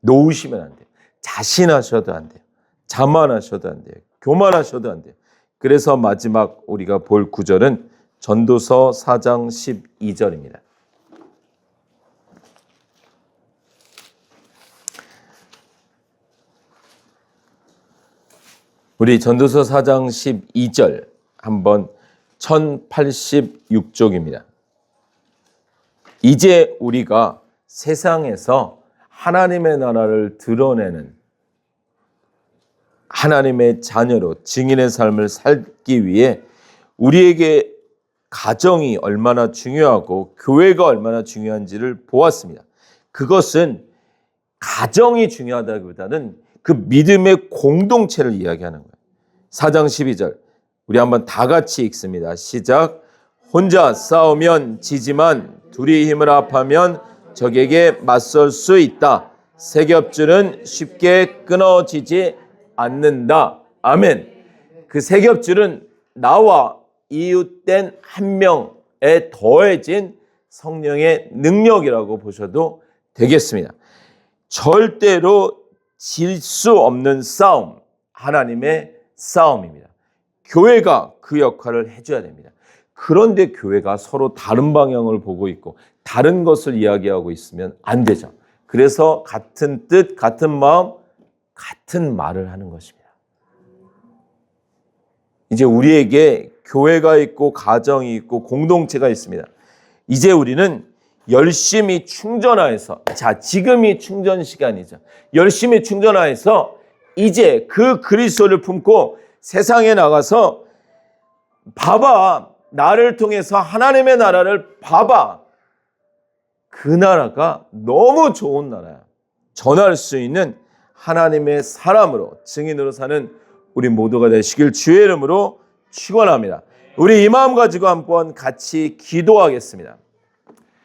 놓으시면 안 돼요. 자신하셔도 안 돼요. 자만하셔도 안 돼요. 교만하셔도 안 돼요. 그래서 마지막 우리가 볼 구절은 전도서 4장 12절입니다. 우리 전도서 4장 12절 한번 1086쪽입니다. 이제 우리가 세상에서 하나님의 나라를 드러내는 하나님의 자녀로 증인의 삶을 살기 위해 우리에게 가정이 얼마나 중요하고 교회가 얼마나 중요한지를 보았습니다. 그것은 가정이 중요하다기보다는 그 믿음의 공동체를 이야기하는 거예요. 4장 12절 우리 한번 다 같이 읽습니다. 시작. 혼자 싸우면 지지만 둘이 힘을 합하면 적에게 맞설 수 있다. 세 겹줄은 쉽게 끊어지지 않는다. 아멘. 그 세 겹줄은 나와 이웃된 한 명에 더해진 성령의 능력이라고 보셔도 되겠습니다. 절대로 질 수 없는 싸움, 하나님의 싸움입니다. 교회가 그 역할을 해줘야 됩니다. 그런데 교회가 서로 다른 방향을 보고 있고 다른 것을 이야기하고 있으면 안 되죠. 그래서 같은 뜻, 같은 마음, 같은 말을 하는 것입니다. 이제 우리에게 교회가 있고 가정이 있고 공동체가 있습니다. 이제 우리는 열심히 충전하여서, 자, 지금이 충전 시간이죠. 열심히 충전하여서 이제 그 그리스도를 품고 세상에 나가서 봐봐, 나를 통해서 하나님의 나라를 봐봐. 그 나라가 너무 좋은 나라야. 전할 수 있는 하나님의 사람으로, 증인으로 사는 우리 모두가 되시길 주의 이름으로 축원합니다. 우리 이 마음 가지고 한번 같이 기도하겠습니다.